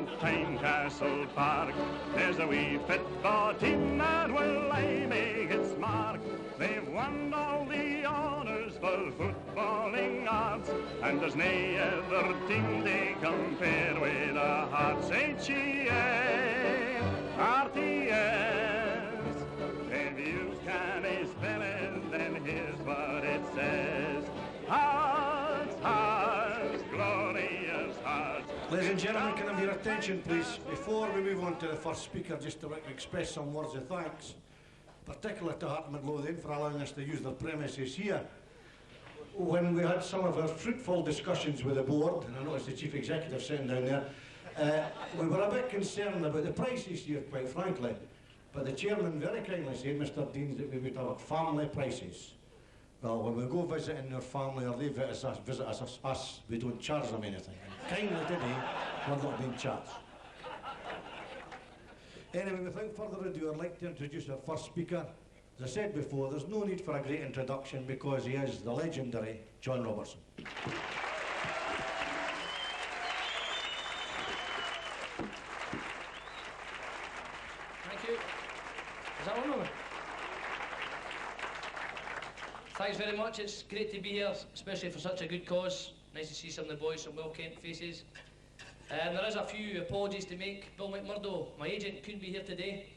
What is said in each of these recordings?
in Tynecastle Park. There's a wee football team that will aye make its mark. They've won all the honours for footballing arts, and there's nae other team they compare with the Hearts. H-E-A, R-T-S. If you can't spell it, then here's what it says. Hearts, hearts, glorious hearts. Ladies and gentlemen, can I have your attention, please? Before we move on to the first speaker, just to express some words of thanks, particularly to Heart Midlothian for allowing us to use their premises here. When we had some of our fruitful discussions with the board, and I noticed the chief executive sitting down there, we were a bit concerned about the prices here, quite frankly. But the chairman very kindly said, Mr. Deans, that we would have family prices. Well, when we go visiting their family or they visit us, we don't charge them anything. And kindly today, we're not being charged. Anyway, without further ado, I'd like to introduce our first speaker. As I said before, there's no need for a great introduction because he is the legendary John Robertson. Thank you. Is that one over? Thanks very much. It's great to be here, especially for such a good cause. Nice to see some of the boys, some well-kent faces. There is a few apologies to make. Bill McMurdo, my agent, couldn't be here today.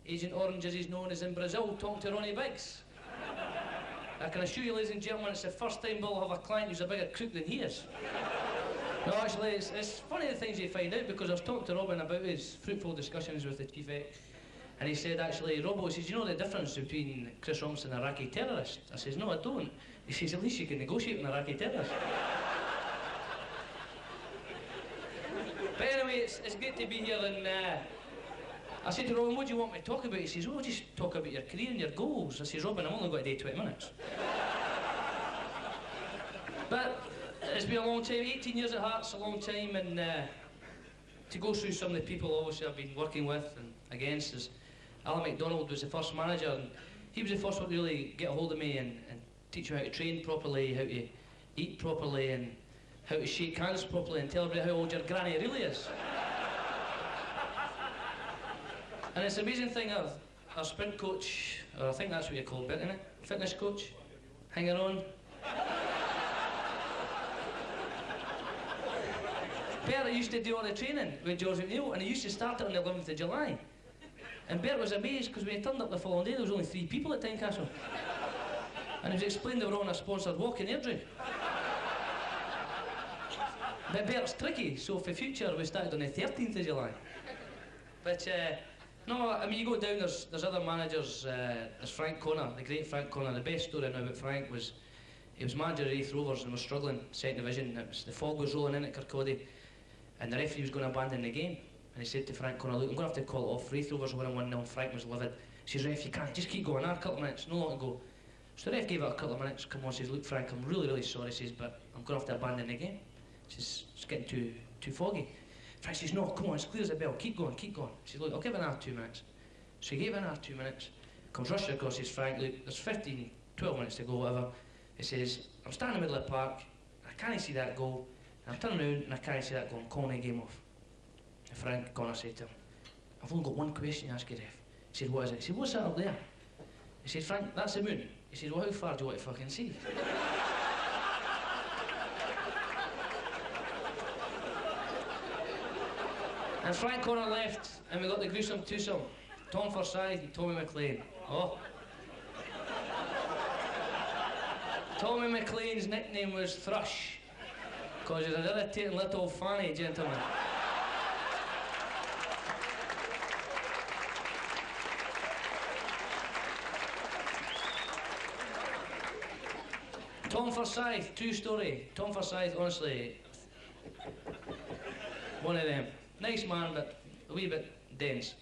Agent Orange, as he's known, is in Brazil talking to Ronnie Biggs. I can assure you, ladies and gentlemen, it's the first time Bill will have a client who's a bigger crook than he is. No, actually, it's funny the things you find out, because I was talking to Robin about his fruitful discussions with the chief exec, and he said, actually, Robbo, he says, you know the difference between Chris Robertson and an Iraqi terrorist? I says, no, I don't. He says, at least you can negotiate with an Iraqi terrorist. But anyway, it's great to be here, and I said to Robin, what do you want me to talk about? He says, oh, just talk about your career and your goals. I says, Robin, I've only got a day 20 minutes. But it's been a long time, 18 years at Hearts, a long time, and to go through some of the people, obviously, I've been working with and against is Alan MacDonald was the first manager, and he was the first one to really get a hold of me and teach me how to train properly, how to eat properly, and how to shake hands properly, and tell everybody how old your granny really is. And it's an amazing thing, our sprint coach, or I think that's what you call it, isn't it? Fitness coach, hanging on. Bert used to do all the training with George McNeil, and he used to start it on the 11th of July. And Bert was amazed because when he turned up the following day, there was only 3 people at Tynecastle. And he was explained they were on a sponsored walk in Airdrie. But Bert's tricky, so for future we started on the 13th of July. But no, I mean, you go down, there's other managers, there's Frank Connor, the great Frank Connor. The best story now about Frank was, he was manager of Raith Rovers and was struggling, second division. The fog was rolling in at Kirkcaldy, and the referee was going to abandon the game. And he said to Frank Connor, look, I'm going to have to call it off. Raith Rovers were winning 1-0 and Frank was livid. He says, ref, you can't, just keep going, a couple of minutes, no long to go. So the ref gave it a couple of minutes, come on, says, look Frank, I'm really, really sorry, says, but I'm going to have to abandon the game. He says, it's getting too foggy. Frank says, no, come on, it's clear as a bell, keep going, keep going. He says, look, I'll give another 2 minutes. So he gave another 2 minutes, comes rushing across, says, Frank, look, there's 12 minutes to go, whatever. He says, I'm standing in the middle of the park, I can't see that goal, and I'm turning around and I can't see that goal, I'm calling the game off. And Frank Connor said to him, I've only got one question to ask you, ref. He said, what is it? He said, what's that up there? He said, Frank, that's the moon. He said, well, how far do you want to fucking see? And Frank Connor left, and we got the gruesome twosome. Tom Forsyth and Tommy McLean. Oh. Tommy McLean's nickname was Thrush, because he's an irritating little fanny gentleman. Tom Forsyth, true story. Tom Forsyth, honestly, one of them. Nice man, but a wee bit dense.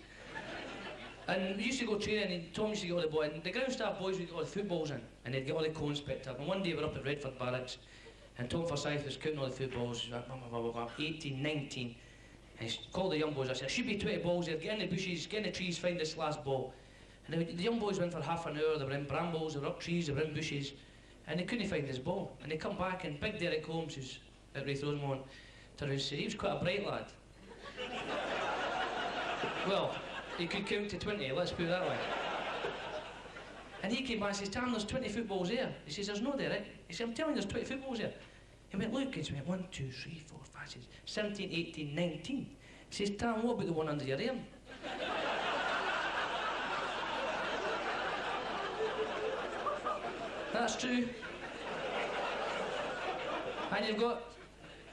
And we used to go training, and Tom used to get all the boys, and the ground staff boys would get all the footballs in, and they'd get all the cones picked up. And one day we were up at Redford Barracks, and Tom Forsyth was counting all the footballs, 18, 19. And he called the young boys, I said, there should be 20 balls there, get in the bushes, get in the trees, find this last ball. And the young boys went for half an hour, they were in brambles, they were up trees, they were in bushes, and they couldn't find this ball. And they come back, and big Derek Holmes, who's at Raith Rosemont, turned around and said, he was quite a bright lad. Well, he could count to 20, let's put it that way. And he came back and says, Tam, there's 20 footballs there. He says, there's no there, eh? He said, I'm telling you, there's 20 footballs there. He went, look, he went, 1, 2, 3, 4, 5, 6, 17, 18, 19. He says, Tam, what about the one under your arm? That's true. And you've got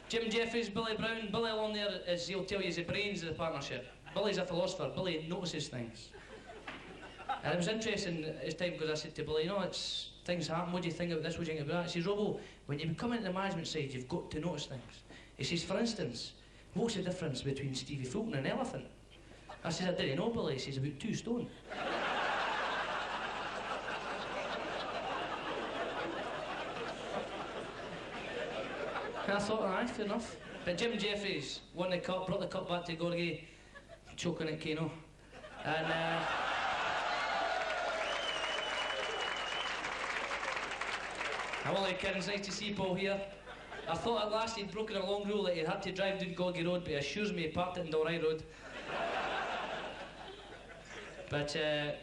Jim Jeffries, Billy Brown. Billy along there is, he'll tell you, he's the brains of the partnership. Billy's a philosopher. Billy notices things. And it was interesting this time because I said to Billy, you know, it's, things happen, what do you think about this, what do you think about that? He says, Robbo, when you come into the management side, you've got to notice things. He says, for instance, what's the difference between Stevie Fulton and an elephant? I said, I didn't know, Billy. He says, about 2 stone. And I thought, aye, fair enough. But Jim Jeffries won the cup, brought the cup back to Gorgie, choking at Kano. And well, it's nice to see Paul here. I thought at last he'd broken a long rule that he had to drive down Gorgie Road, but he assures me he parked it in Dalry Road. But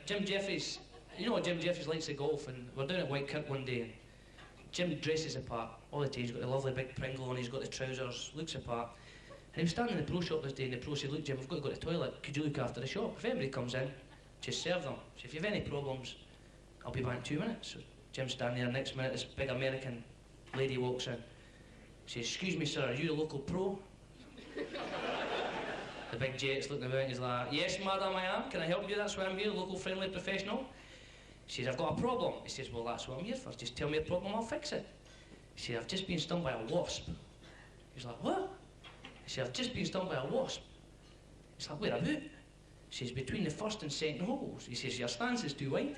Jim Jeffries, you know, Jim Jeffries likes to golf, and we're down at Whitekirk one day, and Jim dresses apart all the time. He's got the lovely big Pringle on, he's got the trousers, looks apart. And he was standing in the pro shop this day, and the pro said, look, Jim, I've got to go to the toilet, could you look after the shop? If anybody comes in, just serve them. So if you have any problems, I'll be back in 2 minutes. So Jim's standing there, next minute this big American lady walks in. She says, excuse me, sir, are you the local pro? The big Jet's looking about and he's like, yes, madam, I am. Can I help you? That's why I'm here, local friendly professional. She says, I've got a problem. He says, well, that's what I'm here for. Just tell me a problem, I'll fix it. He says, I've just been stung by a wasp. He's like, what? He says, I've just been stung by a wasp. He's like, where about? He says, between the first and second holes. He says, your stance is too wide.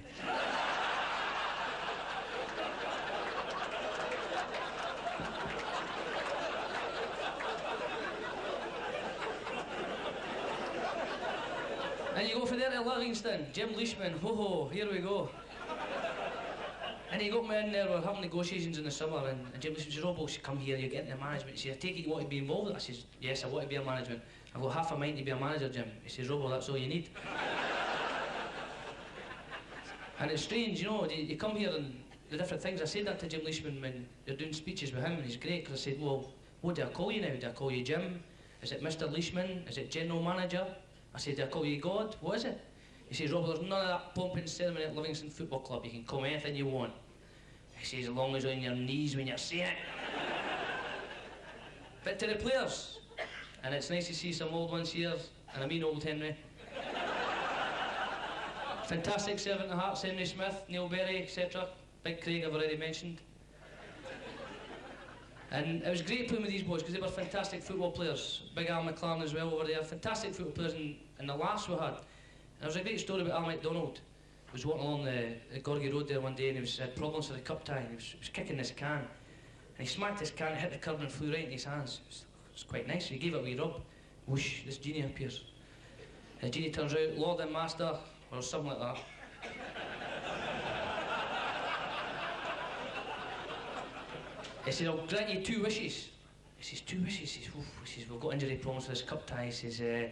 And you go for there to Livingston, Jim Leishman, ho-ho, here we go. And he got me in there, we're having negotiations in the summer, and Jim Leishman says, Robbo, come here, you're getting the management. He says, I take it you want to be involved with it? I says, yes, I want to be a management. I've got half a mind to be a manager, Jim. He says, Robbo, that's all you need. And it's strange, you know, you come here and the different things. I said that to Jim Leishman when you're doing speeches with him, and he's great, because I said, well, what do I call you now? Do I call you Jim? Is it Mr. Leishman? Is it General Manager? I said, do I call you God? What is it? He says, Robert, there's none of that pumping ceremony at Livingston Football Club. You can call me anything you want. He says, as long as you're on your knees when you're saying it. But to the players, and it's nice to see some old ones here, and I mean old Henry. Fantastic servant of hearts, Henry Smith, Neil Berry, etc. Big Craig, I've already mentioned. And it was great playing with these boys because they were fantastic football players. Big Al McLaren as well over there, fantastic football players, and the laughs we had. And there was a great story about Al McDonald. He was walking along the Gorgie Road there one day, and he had problems with the cup tie, and he was kicking this can. And he smacked this can, hit the curb and flew right into his hands. It was quite nice. He gave it a wee rub. Whoosh, this genie appears. And the genie turns out, Lord and Master, or something like that. He said, I'll grant you 2 wishes. He says, 2 wishes? He says, we've got injury problems with this cup tie. He says,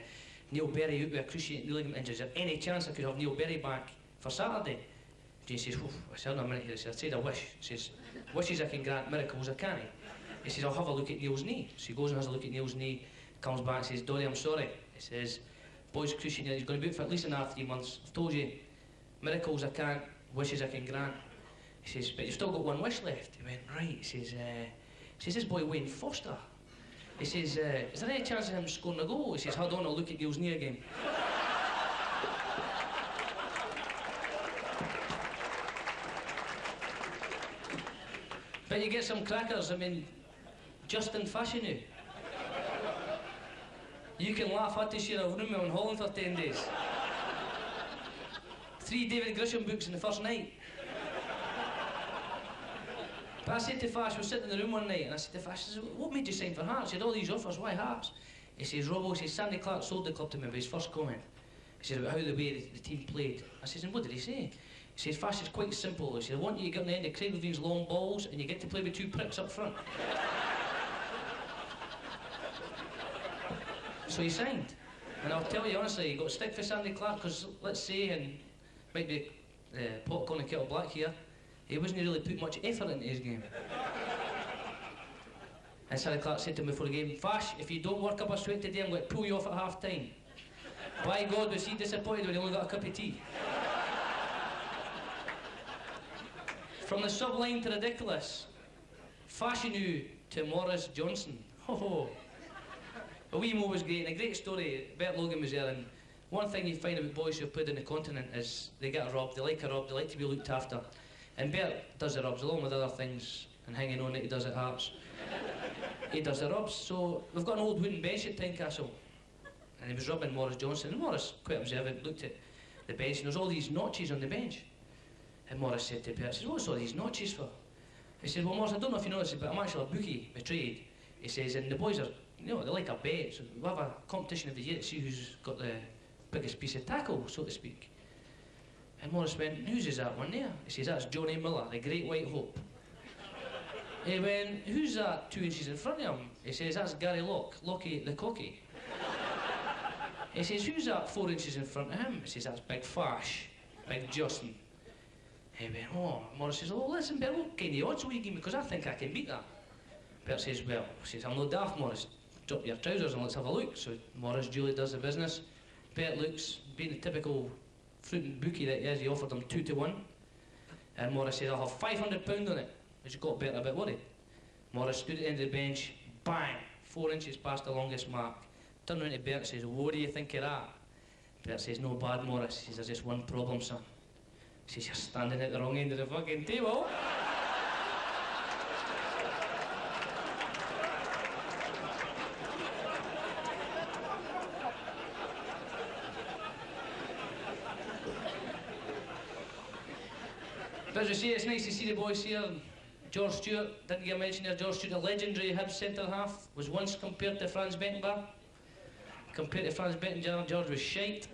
Neil Berry out with a cruciate ligament injury. Is there any chance I could have Neil Berry back for Saturday? He says, I said, a minute here. He says, I said a wish. He says, wishes I can grant, miracles I can't. He says, I'll have a look at Neil's knee. So he goes and has a look at Neil's knee, comes back and says, Donny, I'm sorry. He says, boy's cruciate, he's going to be out for at least another 3 months. I've told you, miracles I can't, wishes I can grant. He says, but you've still got 1 wish left. He went, right. He says, this boy Wayne Foster. He says, is there any chance of him scoring a goal? He says, hold on, I'll look at Neil's knee again. But you get some crackers, I mean, Justin Fashanu. You can laugh, I had to share a room in Holland for 10 days. 3 David Grisham books in the first night. But I said to Fash, we were sitting in the room one night, and I said to Fash, what made you sign for Hearts? He had all these offers, why Hearts? He says, Robbo, he says, Sandy Clark sold the club to me with his first comment. He says, about how the way the team played. I says, and what did he say? He says, Fash, it's quite simple. He says, I want you to get on the end of Craig Levine's long balls, and you get to play with 2 pricks up front. So he signed. And I'll tell you honestly, he got stick for Sandy Clark, because let's say, and might be popcorn and kettle black here, he wasn't really put much effort into his game. And Sandy Clark said to him before the game, Fash, if you don't work up a sweat today, I'm going to pull you off at half time. By God, was he disappointed when he only got a cup of tea. From the sublime to ridiculous, Fashanu to Morris Johnson. Ho ho. A wee Mo was great, and a great story. Bert Logan was there, and one thing you find about boys who have played on the continent is they get a rob, they like to be looked after. And Bert does the robs, along with other things, and hanging on that he does at Hearts. He does the robs, so we've got an old wooden bench at Tynecastle, and he was rubbing Morris Johnson, and Morris, quite observant, looked at the bench, and there's all these notches on the bench. And Morris said to Bert, he says, what's all these notches for? He said, well, Morris, I don't know if you noticed, but I'm actually a bookie by trade. He says, and the boys are, you know, they like a bet, so we'll have a competition of the year to see who's got the biggest piece of tackle, so to speak. And Morris went, whose is that one there? He says, that's Johnny Miller, the Great White Hope. He went, who's that 2 inches in front of him? He says, that's Gary Lockie the Cocky. He says, who's that 4 inches in front of him? He says, that's Big Fash, Big Justin. He went, oh, Morris says, oh, listen, Bert, what kind of odds will you give me? Because I think I can beat that. Bert says, well, says, I'm no daft, Morris. Drop your trousers and let's have a look. So Morris duly does the business. Bert looks, being the typical fruit and bookie that he is, he offered him 2 to 1. And Morris says, I'll have £500 on it. Which got Bert a bit worried. Morris stood at the end of the bench, bang, 4 inches past the longest mark. Turned around to Bert and says, what do you think of that? Bert says, no bad, Morris. He says, there's just one problem, son. He says, you're standing at the wrong end of the fucking table. But as we say, it's nice to see the boys here. George Stewart, didn't get mentioned there, George Stewart, a legendary Hibs centre-half, was once compared to Franz Beckenbauer. Compared to Franz Beckenbauer, George was shite.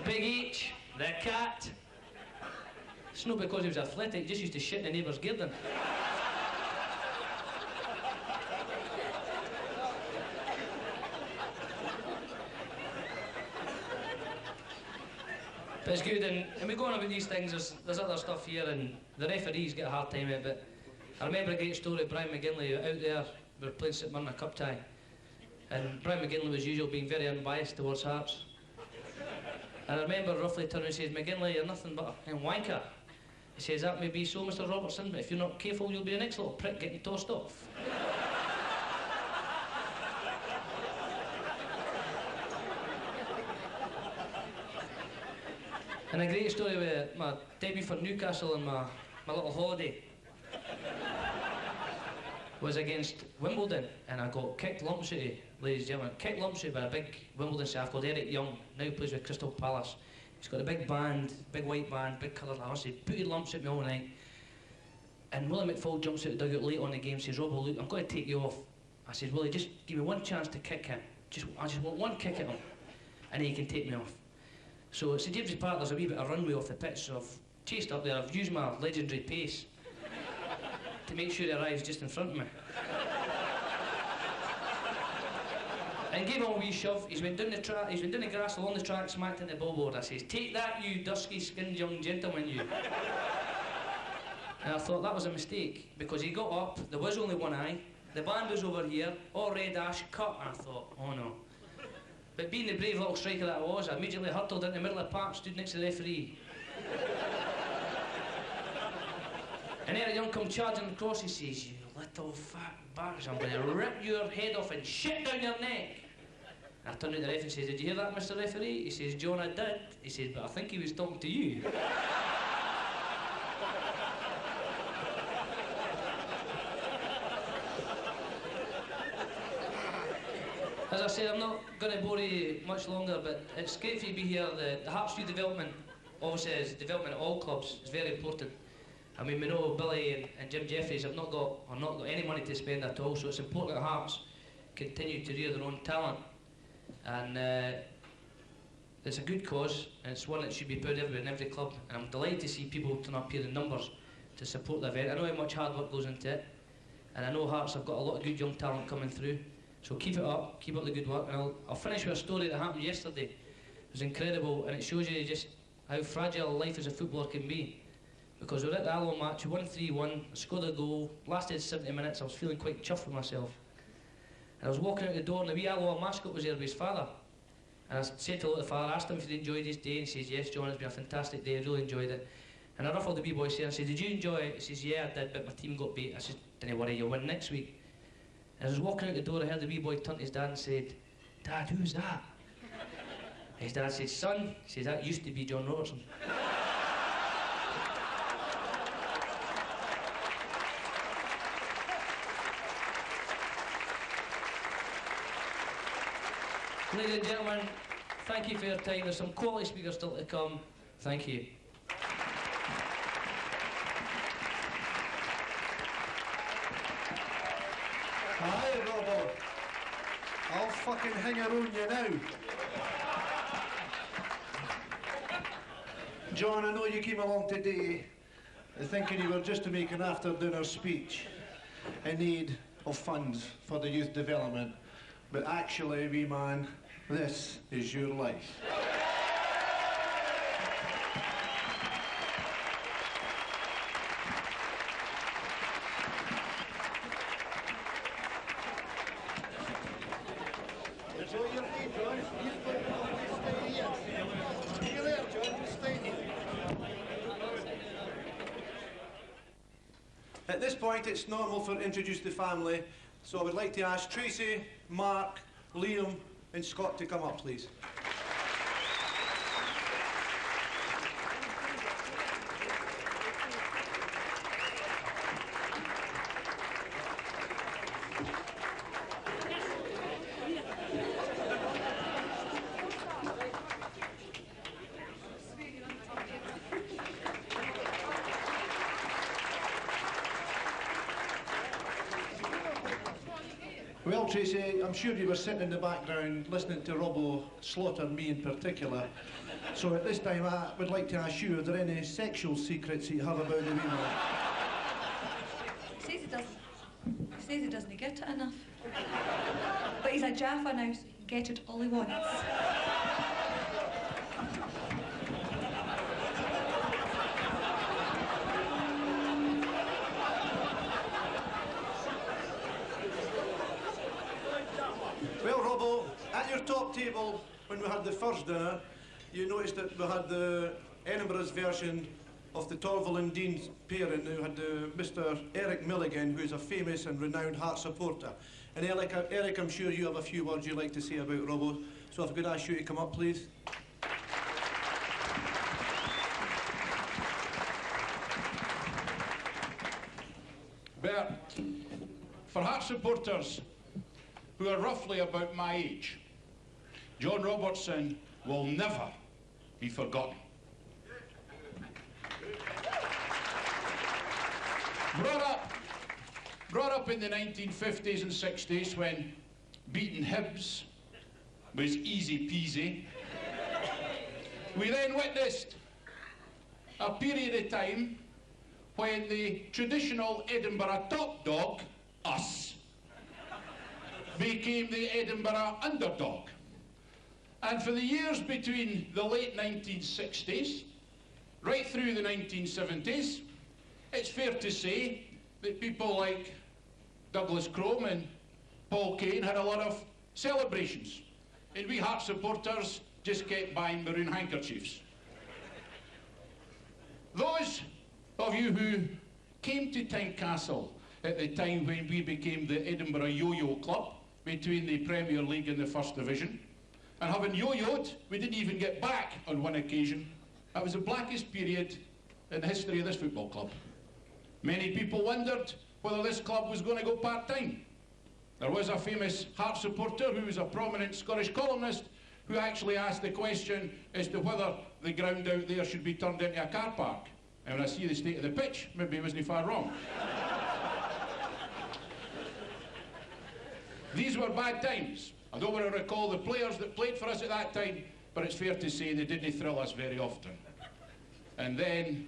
Big H, the cat. It's not because he was athletic, he just used to shit in the neighbour's garden. But it's good, and we go on about these things, there's other stuff here, and the referees get a hard time of it, but I remember a great story of Brian McGinley out there, we were playing St Mirren a cup tie, and Brian McGinley was usual being very unbiased towards Hearts. And I remember roughly turning and says, McGinley, you're nothing but a wanker. He says, that may be so, Mr Robertson, but if you're not careful, you'll be the next little prick getting tossed off. And a great story with my debut for Newcastle and my little holiday was against Wimbledon, and I got kicked lumpsuity, ladies and gentlemen. Kicked lumpsuity by a big Wimbledon staff called Eric Young, now plays with Crystal Palace. He's got a big band, big white band, big coloured house. He booted lumps at me all night. And Willie McFall jumps out the dugout late on the game, says, Rob, look, I'm going to take you off. I said, Willie, just give me one chance to kick him. I just want one kick at him, and then he can take me off. So at St James's Park, there's a wee bit of runway off the pitch, so I've chased up there. I've used my legendary pace to make sure he arrives just in front of me. And gave him a wee shove. He's went down the track, he's went down the grass along the track, smacked into the billboard. I says, take that, you dusky-skinned young gentleman, you. And I thought that was a mistake, because he got up, there was only one eye, the band was over here, all red ash, cut, and I thought, oh no. But being the brave little striker that I was, I immediately hurtled into the middle of the park, stood next to the referee. And Eric Young come charging across, he says, you little fat bastard, I'm going to rip your head off and shit down your neck. And I turned to the referee and says, did you hear that, Mr. Referee? He says, John, I did. He says, but I think he was talking to you. As I said, I'm not going to bore you much longer, but it's great for you to be here. The Hearts Youth development, obviously, is development at all clubs. It's very important. I mean, we know Billy and Jim Jeffries have not got any money to spend at all, so it's important that Hearts continue to rear their own talent. And it's a good cause, and it's one that should be proud of in every club. And I'm delighted to see people turn up here in numbers to support the event. I know how much hard work goes into it. and I know Hearts have got a lot of good young talent coming through. So keep it up, keep up the good work, and I'll finish with a story that happened yesterday. It was incredible, and it shows you just how fragile life as a footballer can be. Because we were at the Alloa match, we won 3-1, scored a goal, lasted 70 minutes, I was feeling quite chuffed with myself. And I was walking out the door, and the wee Alloa mascot was there with his father. And I said hello to the father, asked him if he enjoyed his day, and he says, yes, John, it's been a fantastic day, I really enjoyed it. And I ruffled the wee boy's hair and said, did you enjoy it? He says, yeah, I did, but my team got beat. I said, don't worry, you'll win next week. And as I was walking out the door, I heard the wee boy turn to his dad and said, Dad, who's that? And his dad said, son, he says, that used to be John Robertson. Ladies and gentlemen, thank you for your time. There's some quality speakers still to come. Thank you. Hi, Robert. I'll fucking hang around you now. John, I know you came along today thinking you were just to make an after-dinner speech in need of funds for the youth development. But actually, wee man, this is your life. At this point, it's normal for introduce the family, so I would like to ask Tracy, Mark, Liam and Scott to come up, please. Well, Tracy, I'm sure you were sitting in the background listening to Robbo slaughter me in particular. So at this time, I would like to ask you, are there any sexual secrets that you have about the wee man? He says he doesn't get it enough. But he's a Jaffa now, so he can get it all he wants. Well, Robbo, at your top table, when we had the first dinner, you noticed that we had the Edinburgh's version of the Torval and Dean pairing. Who had Mr. Eric Milligan, who's a famous and renowned Heart supporter. And Eric, I'm sure you have a few words you'd like to say about Robbo. So if I could ask you to come up, please. Bert, for Heart supporters who are roughly about my age, John Robertson will never be forgotten. Brought up in the 1950s and 60s when beating Hibs was easy peasy. We then witnessed a period of time when the traditional Edinburgh top dog, us, became the Edinburgh underdog. And for the years between the late 1960s, right through the 1970s, it's fair to say that people like Douglas Crome and Paul Kane had a lot of celebrations. And we Heart supporters just kept buying maroon handkerchiefs. Those of you who came to Tynecastle at the time when we became the Edinburgh Yo-Yo Club, between the Premier League and the First Division, and having yo-yoed, we didn't even get back on one occasion. That was the blackest period in the history of this football club. Many people wondered whether this club was going to go part-time. There was a famous Heart supporter who was a prominent Scottish columnist who actually asked the question as to whether the ground out there should be turned into a car park. And when I see the state of the pitch, maybe he wasn't far wrong. These were bad times. I don't want to recall the players that played for us at that time, but it's fair to say they didn't thrill us very often. And then,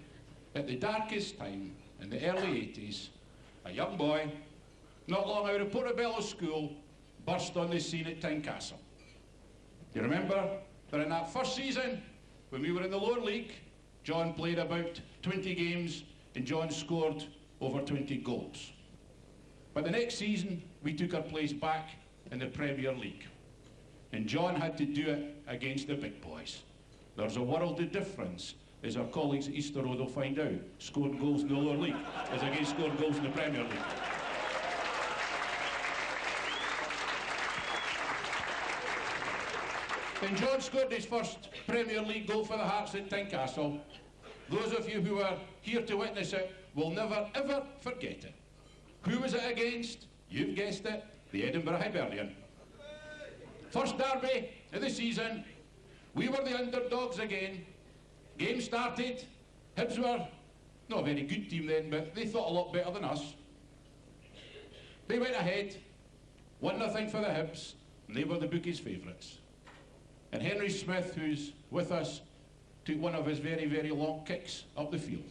at the darkest time, in the early 80s, a young boy not long out of Portobello School, burst on the scene at Tynecastle. You remember that in that first season, when we were in the lower league, John played about 20 games and John scored over 20 goals. But the next season, we took our place back in the Premier League. And John had to do it against the big boys. There's a world of difference, as our colleagues at Easter Road will find out. Scoring goals in the lower league as against scoring goals in the Premier League. And John scored his first Premier League goal for the Hearts at Tynecastle. Those of you who were here to witness it will never, ever forget it. Who was it against? You've guessed it, the Edinburgh Hibernian. First derby of the season, we were the underdogs again. Game started, Hibs were not a very good team then, but they thought a lot better than us. They went ahead, 1-0 for the Hibs, and they were the bookies' favourites. And Henry Smith, who's with us, took one of his very, very long kicks up the field.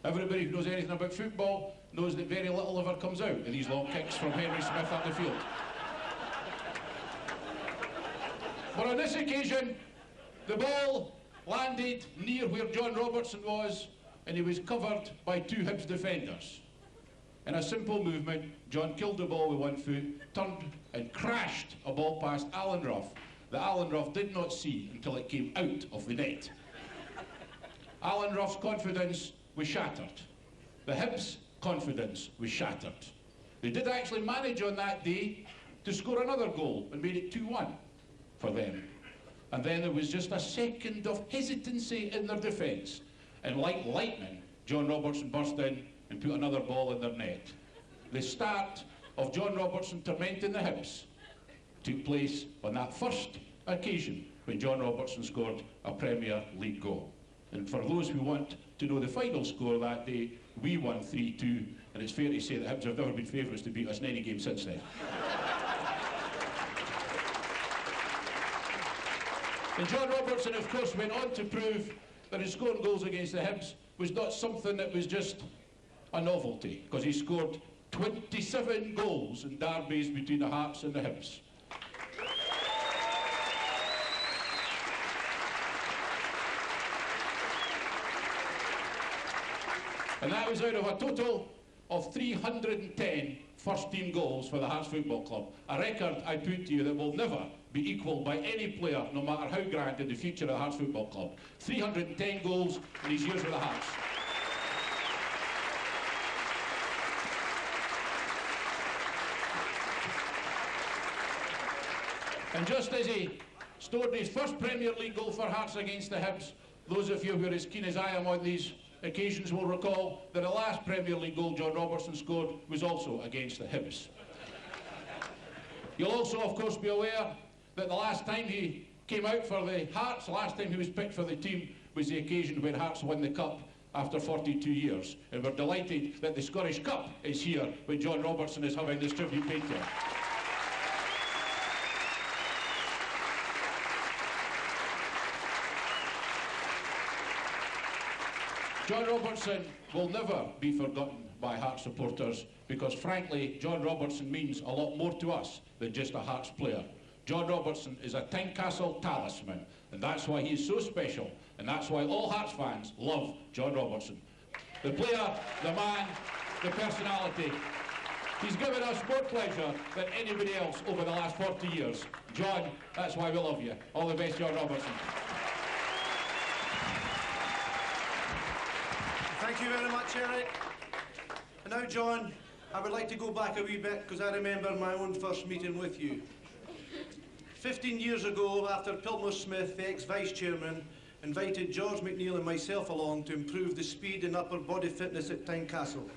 Everybody who knows anything about football knows that very little ever comes out of these long kicks from Henry Smith up the field. But on this occasion, the ball landed near where John Robertson was, and he was covered by two Hibs defenders. In a simple movement, John killed the ball with one foot, turned and crashed a ball past Alan Ruff that Alan Ruff did not see until it came out of the net. Alan Ruff's confidence was shattered. The Hibs' confidence was shattered. They did actually manage on that day to score another goal and made it 2-1 for them. And then there was just a second of hesitancy in their defence. And like lightning, John Robertson burst in and put another ball in their net. The start of John Robertson tormenting the Hibs took place on that first occasion when John Robertson scored a Premier League goal. And for those who want to know the final score that day, we won 3-2, and it's fair to say that Hibs have never been favourites to beat us in any game since then. And John Robertson, of course, went on to prove that his scoring goals against the Hibs was not something that was just a novelty, because he scored 27 goals in derbies between the Hearts and the Hibs. And that was out of a total of 310 first-team goals for the Hearts Football Club. A record, I put to you, that will never be equalled by any player, no matter how grand in the future of the Hearts Football Club. 310 goals in his years with the Hearts. And just as he scored his first Premier League goal for Hearts against the Hibs, those of you who are as keen as I am on these occasions will recall that the last Premier League goal John Robertson scored was also against the Hibs. You'll also, of course, be aware that the last time he came out for the Hearts, the last time he was picked for the team, was the occasion when Hearts won the Cup after 42 years. And we're delighted that the Scottish Cup is here when John Robertson is having this tribute paid to him. John Robertson will never be forgotten by Hearts supporters because, frankly, John Robertson means a lot more to us than just a Hearts player. John Robertson is a Tynecastle talisman, and that's why he's so special, and that's why all Hearts fans love John Robertson. The player, the man, the personality. He's given us more pleasure than anybody else over the last 40 years. John, that's why we love you. All the best, John Robertson. Thank you very much, Eric. And now, John, I would like to go back a wee bit because I remember my own first meeting with you. 15 years ago, after Piltmo Smith, the ex-vice-chairman, invited George McNeil and myself along to improve the speed and upper body fitness at Tynecastle.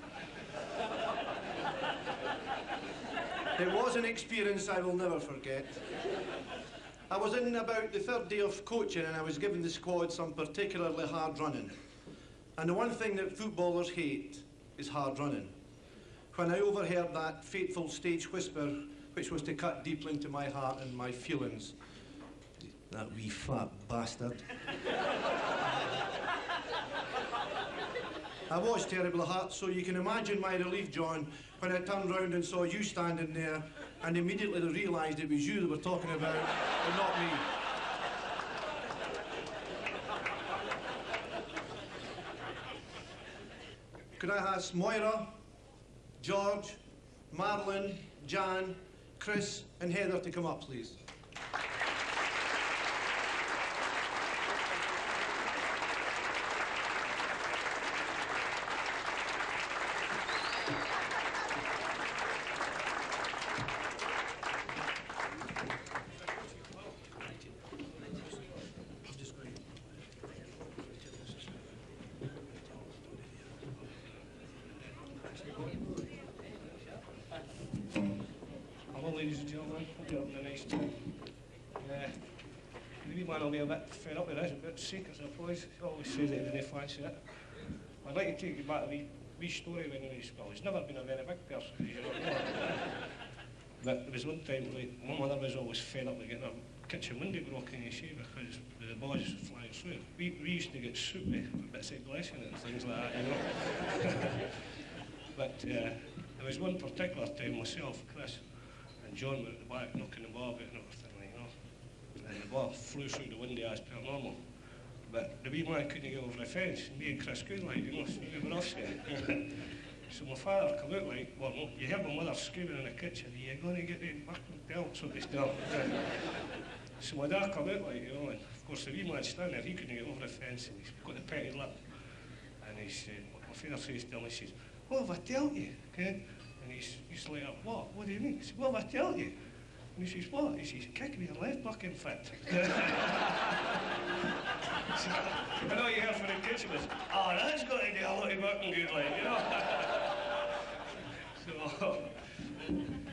It was an experience I will never forget. I was in about the third day of coaching and I was giving the squad some particularly hard running. And the one thing that footballers hate is hard running. When I overheard that fateful stage whisper, which was to cut deeply into my heart and my feelings, that wee fat bastard. I was terribly hurt, so you can imagine my relief, John, when I turned round and saw you standing there, and immediately realised it was you they were talking about, and not me. Could I ask Moira, George, Marilyn, Jan, Chris and Heather to come up, please? Ladies and gentlemen, hope you're having a nice time. The wee man will be a bit fed up with this, a bit sick, I suppose. He always says that he didn't fancy it. I'd like to take you back to a wee story when he was, well, he's never been a very big person, as you know. But there was one time, like, my mother was always fed up with getting her kitchen window broken, you see, because the boys flying through. We used to get soupy with bits of glassing and things like that, you know. But there was one particular time, myself, Chris, and John were at the back knocking the ball about and everything, like, you know. And the ball flew through the window as per normal. But the wee man couldn't get over the fence, and me and Chris could, like, you know, so we were offset. So my father come out, like, well, no, you heard my mother screaming in the kitchen, are you going to get the fucking belt, so to speak? So my dad come out, like, you know, and of course the wee man standing there, he couldn't get over the fence, and he's got the petty lip. And he said, my father says to him, he says, what have I told you, okay? And he's like, what? What do you mean? He said, what have I told you? And he says, what? He says, kick me your left fucking foot. So, I know you heard from the kitchen was, oh, that's got to do a lot of working good, like, you know. So.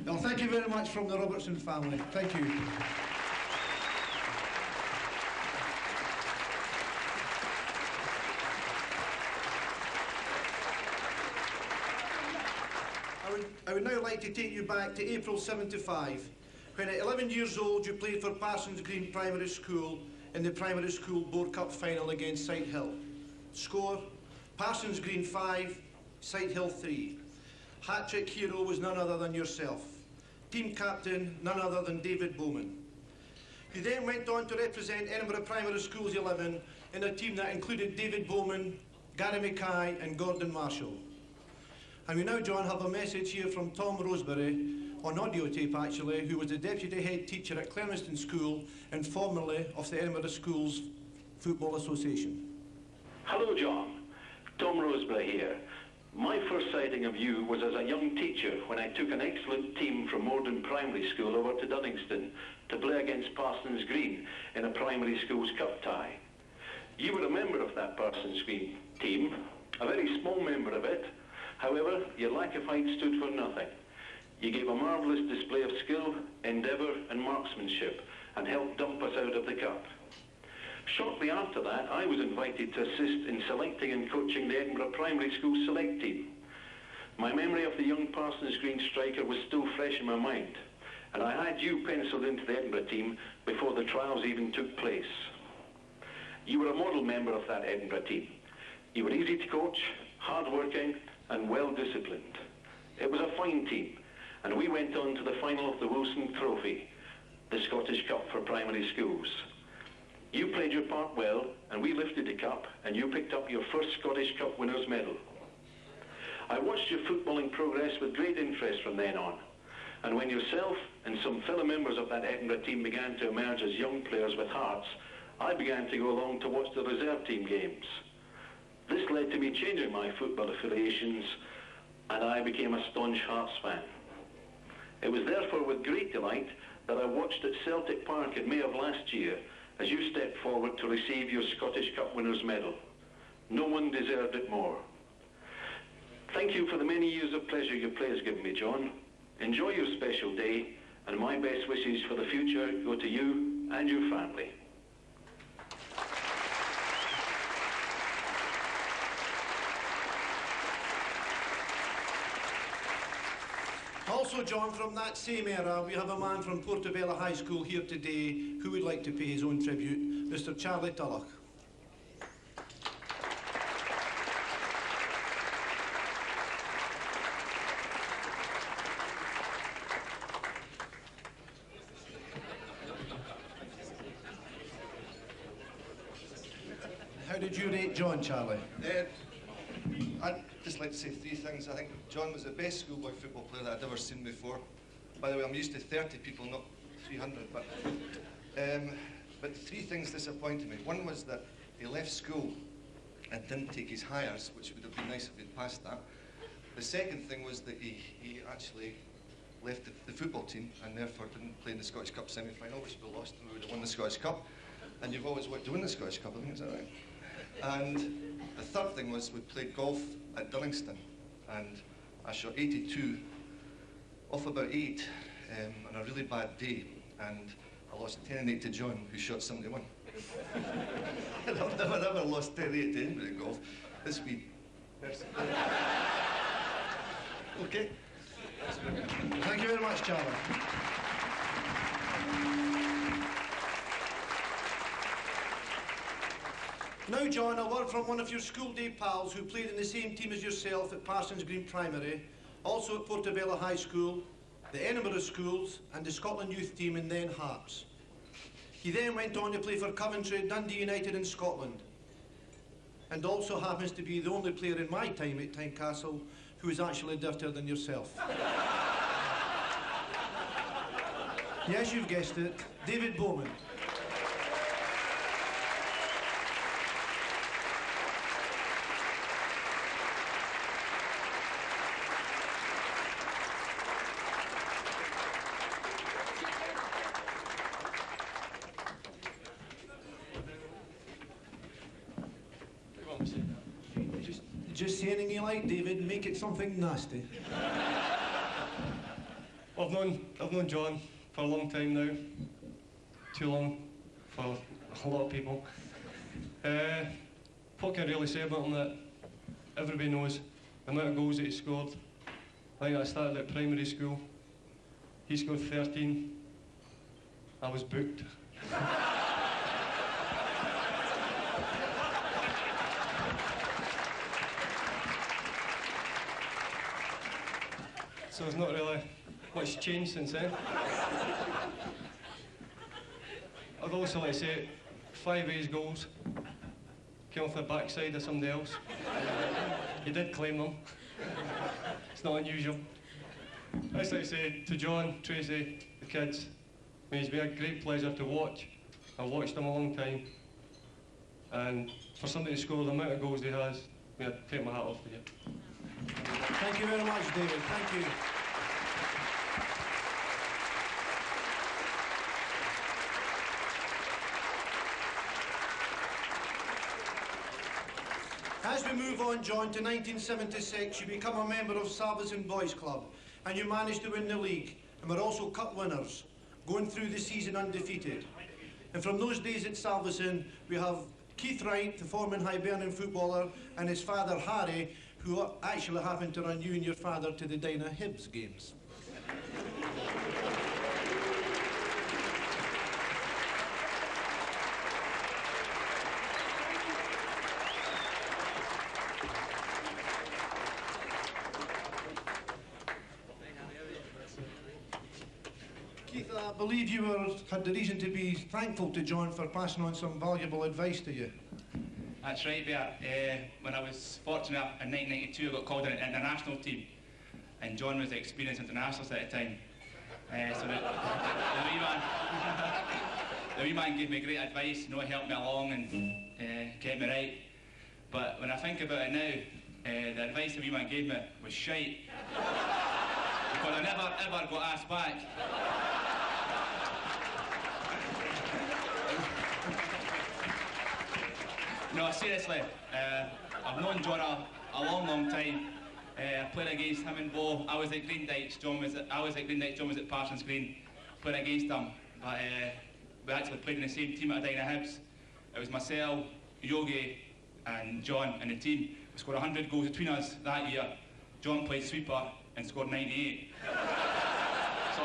Well, thank you very much from the Robertson family. Thank you. I would now like to take you back to April '75, when at 11 years old you played for Parsons Green Primary School in the Primary School Board Cup final against Sighthill. Score, Parsons Green 5, Sighthill 3. Hat-trick hero was none other than yourself. Team captain, none other than David Bowman. You then went on to represent Edinburgh Primary Schools 11 in a team that included David Bowman, Gary Mackay and Gordon Marshall. And we now, John, have a message here from Tom Roseberry, on audio tape actually, who was the deputy head teacher at Clermiston School and formerly of the Edinburgh Schools Football Association. Hello, John. Tom Roseberry here. My first sighting of you was as a young teacher when I took an excellent team from Morden Primary School over to Duddingston to play against Parsons Green in a primary schools cup tie. You were a member of that Parsons Green team, a very small member of it. However, your lack of height stood for nothing. You gave a marvellous display of skill, endeavour and marksmanship and helped dump us out of the cup. Shortly after that, I was invited to assist in selecting and coaching the Edinburgh Primary School select team. My memory of the young Parsons Green striker was still fresh in my mind, and I had you penciled into the Edinburgh team before the trials even took place. You were a model member of that Edinburgh team. You were easy to coach, hard-working and well-disciplined. It was a fine team, and we went on to the final of the Wilson Trophy, the Scottish Cup for primary schools. You played your part well, and we lifted the cup, and you picked up your first Scottish Cup winners' medal. I watched your footballing progress with great interest from then on, and when yourself and some fellow members of that Edinburgh team began to emerge as young players with hearts, I began to go along to watch the reserve team games. This led to me changing my football affiliations, and I became a staunch Hearts fan. It was therefore with great delight that I watched at Celtic Park in May of last year as you stepped forward to receive your Scottish Cup winners' medal. No one deserved it more. Thank you for the many years of pleasure your play has given me, John. Enjoy your special day, and my best wishes for the future go to you and your family. Also, John, from that same era, we have a man from Portobello High School here today who would like to pay his own tribute, Mr. Charlie Tulloch. How did you rate John, Charlie? I'd just like to say three things. I think John was the best schoolboy football player that I'd ever seen before. By the way, I'm used to 30 people, not 300, but three things disappointed me. One was that he left school and didn't take his hires, which would have been nice if he'd passed that. The second thing was that he actually left the football team and therefore didn't play in the Scottish Cup semi-final, which we lost and we would have won the Scottish Cup. And you've always wanted to win the Scottish Cup, I think, is that right? And the third thing was we played golf at Dullingston and I shot 82 off about 8 on a really bad day, and I lost 10 and 8 to John, who shot 71. I've never lost 10 and 8 to anybody in golf. This wee person. Okay. Thank you very much, Charlie. Now, John, a word from one of your school day pals who played in the same team as yourself at Parsons Green Primary, also at Portobello High School, the Edinburgh Schools, and the Scotland Youth Team and then Hearts. He then went on to play for Coventry, Dundee United in Scotland, and also happens to be the only player in my time at Tynecastle who is actually dirtier than yourself. Yes, you've guessed it, David Bowman. Just say anything you like, David, make it something nasty. I've known John for a long time now. Too long for a lot of people. What can I really say about him that everybody knows the amount of goals that he scored. I think I started at primary school. He scored 13. I was booked. So there's not really much changed since then. I'd also like to say 5 A's goals came off the backside of somebody else. He did claim them. It's not unusual. I'd just like to say to John, Tracy, the kids, I mean, it's been a great pleasure to watch. I've watched him a long time. And for somebody to score the amount of goals he has, I mean, I'd take my hat off to you. Thank you very much, David. Thank you. As we move on, John, to 1976, you become a member of Salveson Boys Club, and you managed to win the league, and were also cup winners, going through the season undefeated. And from those days at Salveson, we have Keith Wright, the former Hibernian footballer, and his father, Harry, who actually happened to run you and your father to the Dinah Hibs games. Keith, I believe you had the reason to be thankful to John for passing on some valuable advice to you. That's right, Bert. When I was fortunate in 1992, I got called in an international team, and John was the experienced internationalist at the time. So the wee man gave me great advice, you know, helped me along and kept me right. But when I think about it now, the advice the wee man gave me was shite. Because I never ever got asked back. No, seriously, I've known John a long time. I played against him in Bow. I was at Green Dykes, John was at Parsons Green. Played against him, but we actually played in the same team at Dinah Hibs. It was myself, Yogi, and John in the team. We scored 100 goals between us that year. John played sweeper and scored 98. So,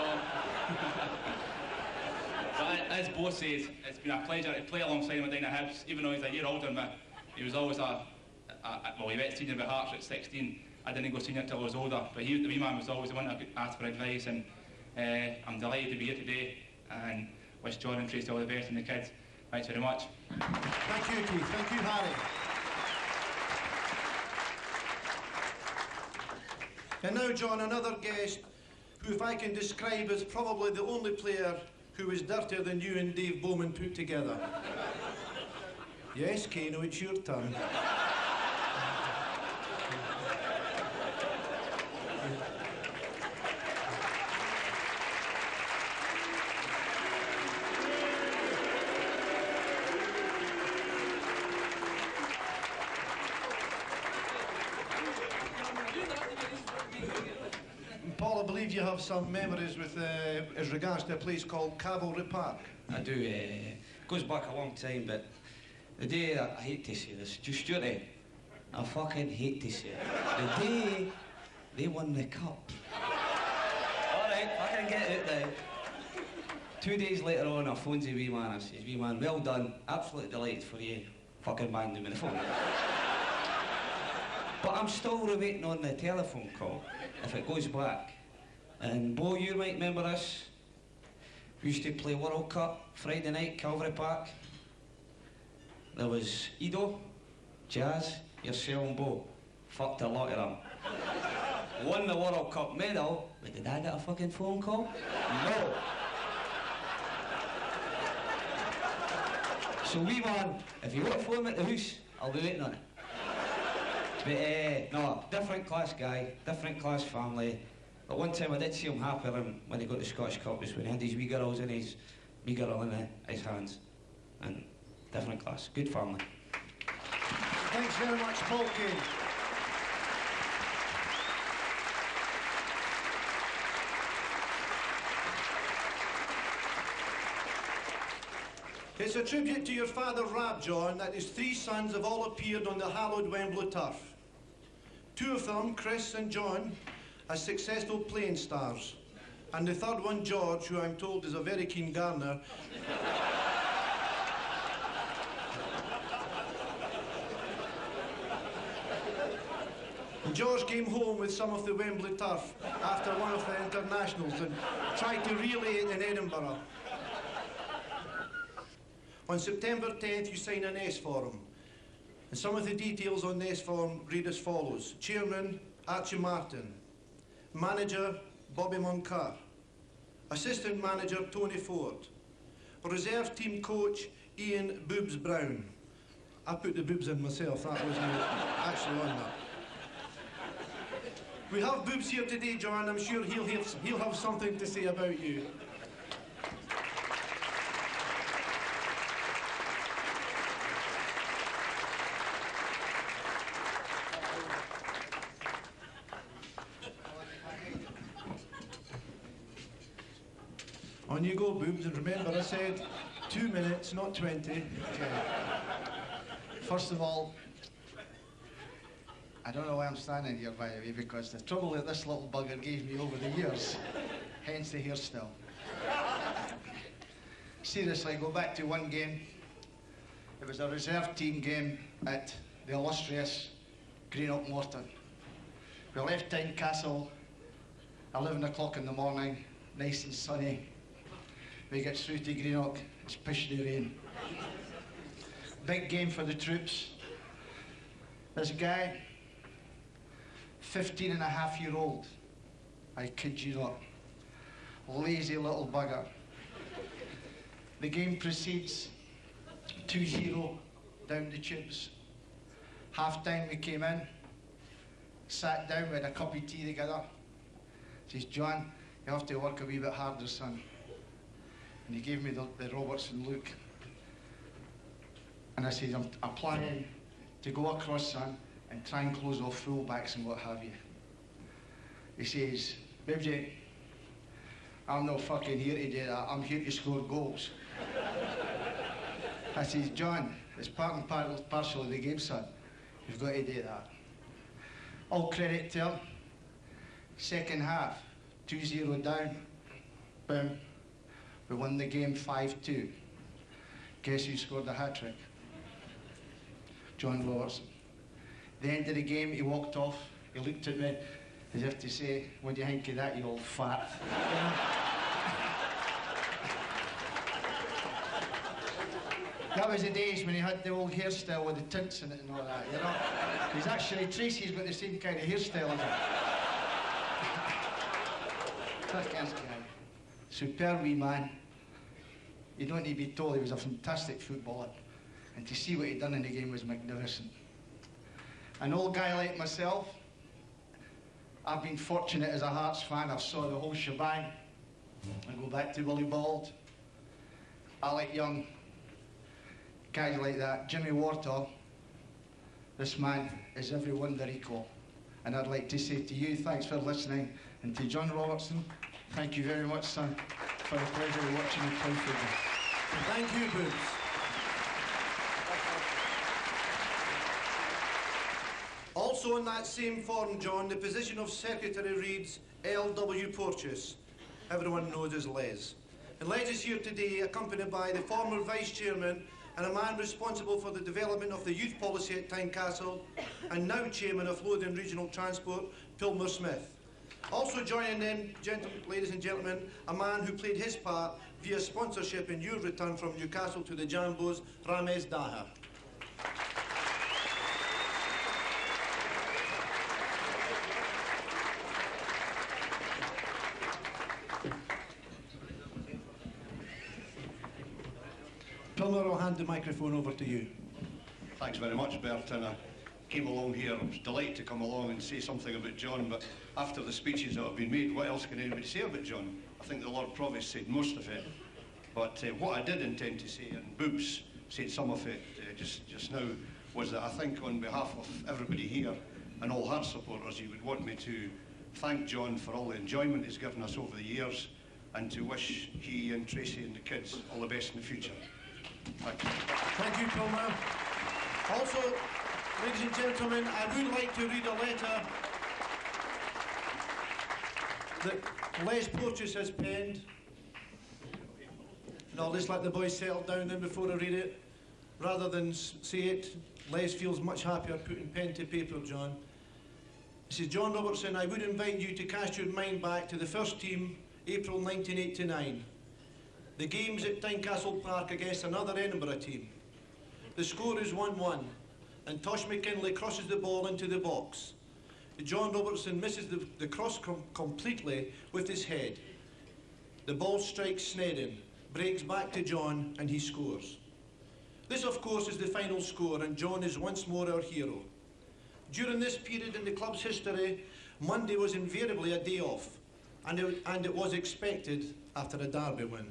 but as Bo says, it's been a pleasure to play alongside him at Dinah Hibs. Even though he's a year older than me, he was always well, he went senior with Hearts at 16. I didn't go senior until I was older, but the wee man was always the one that asked for advice, and I'm delighted to be here today and wish John and Tracy all the best and the kids. Thanks very much. Thank you, Keith. Thank you, Harry. And now, John, another guest who, if I can describe, is probably the only player who is dirtier than you and Dave Bowman put together. Yes, Kano, it's your turn. Paul, I believe you have some memories with, as regards to a place called Cavalry Park. I do. Goes back a long time, but the day, I hate to say this, just Stuarty, I fucking hate to say it. The day they won the cup. All right, I can get it now. 2 days later on, I phones the wee man. I says, wee man, well done, absolutely delighted for you. Fucking banged him in the phone. But I'm still waiting on the telephone call, if it goes back. And Bo, you might remember this. We used to play World Cup Friday night, Calvary Park. There was Ido, Jazz, yourself and Bo. Fucked a lot of them. Won the World Cup medal, but did I get a fucking phone call? No. So wee man, if you want to phone me at the house, I'll be waiting on it. But no, different class guy, different class family. But one time I did see him happy when he got the Scottish Cup was when he had his wee girls in his his hands. And different class, good family. Thanks very much, Paul Kane. It's a tribute to your father, Rab, John, that his 3 sons have all appeared on the hallowed Wembley turf. 2 of them, Chris and John, as successful playing stars. And the third one, George, who I'm told is a very keen gardener. And George came home with some of the Wembley turf after one of the internationals and tried to relay it in Edinburgh. On September 10th, you sign an S form. And some of the details on the S form read as follows. Chairman, Archie Martin. Manager, Bobby Moncar. Assistant manager, Tony Ford. Reserve team coach, Ian Boobs Brown. I put the boobs in myself, that wasn't actually on that. We have Boobs here today, John. I'm sure he'll have something to say about you. On you go, Boobs, and remember I said 2 minutes, not 20. Okay. First of all, I don't know why I'm standing here, by the way, because the trouble that this little bugger gave me over the years, hence the hairstyle. Seriously, go back to one game. It was a reserve team game at the illustrious Greenock Morton. We left Tynecastle 11 o'clock in the morning, nice and sunny. We get through to Greenock, it's pissing rain. Big game for the troops. This guy, 15-and-a-half-year-old, I kid you not, lazy little bugger. The game proceeds 2-0 down the tubes. Half-time we came in, sat down, we had a cup of tea together. Says, John, you have to work a wee bit harder, son. And he gave me the Robertson look. And I said, I'm planning to go across, son, and try and close off full-backs and what have you. He says, Bibsy, I'm not fucking here to do that. I'm here to score goals. I says, John, it's part and parcel of the game, son. You've got to do that. All credit to him. Second half, 2-0 down. Boom. We won the game 5-2. Guess who scored the hat-trick? John Robertson. The end of the game, he walked off. He looked at me as if to say, what do you think of that, you old fat? That was the days when he had the old hairstyle with the tints in it and all that, you know. He's actually, Tracy's got the same kind of hairstyle as him. That guy. Superb wee man. You don't need to be told he was a fantastic footballer. And to see what he'd done in the game was magnificent. An old guy like myself, I've been fortunate as a Hearts fan. I've saw the whole shebang. I go back to Willie Bald, Alec Young, guys like that. Jimmy Wartall, this man is every wonder equal. And I'd like to say to you, thanks for listening. And to John Robertson, thank you very much, son, for the pleasure of watching you play football. Thank you, Boobs. Also in that same form, John, the position of secretary reads L.W. Porteous. Everyone knows as Les. And Les is here today accompanied by the former vice chairman and a man responsible for the development of the youth policy at Tynecastle and now chairman of Lothian Regional Transport, Pilmer Smith. Also joining them, ladies and gentlemen, a man who played his part via sponsorship in your return from Newcastle to the Jambos, Ramesh Daha. Pilmer, I'll hand the microphone over to you. Thanks very much, Bert, and I came along here. I was delighted to come along and say something about John, but after the speeches that have been made, what else can anybody say about John? I think the Lord Provost said most of it, but what I did intend to say, and Boobs said some of it just now, was that I think on behalf of everybody here and all Hearts supporters, you would want me to thank John for all the enjoyment he's given us over the years and to wish he and Tracy and the kids all the best in the future. Thank you. Thank you, Pilmer. Also, ladies and gentlemen, I would like to read a letter that Les Porteous has penned. And I'll just let the boys settle down then before I read it. Rather than say it, Les feels much happier putting pen to paper, John. He says, John Robertson, I would invite you to cast your mind back to the first team, April 1989. The game's at Tynecastle Park against another Edinburgh team. The score is 1-1, and Tosh McKinley crosses the ball into the box. John Robertson misses the cross completely with his head. The ball strikes Snedden, breaks back to John, and he scores. This, of course, is the final score, and John is once more our hero. During this period in the club's history, Monday was invariably a day off, and it was expected after a derby win.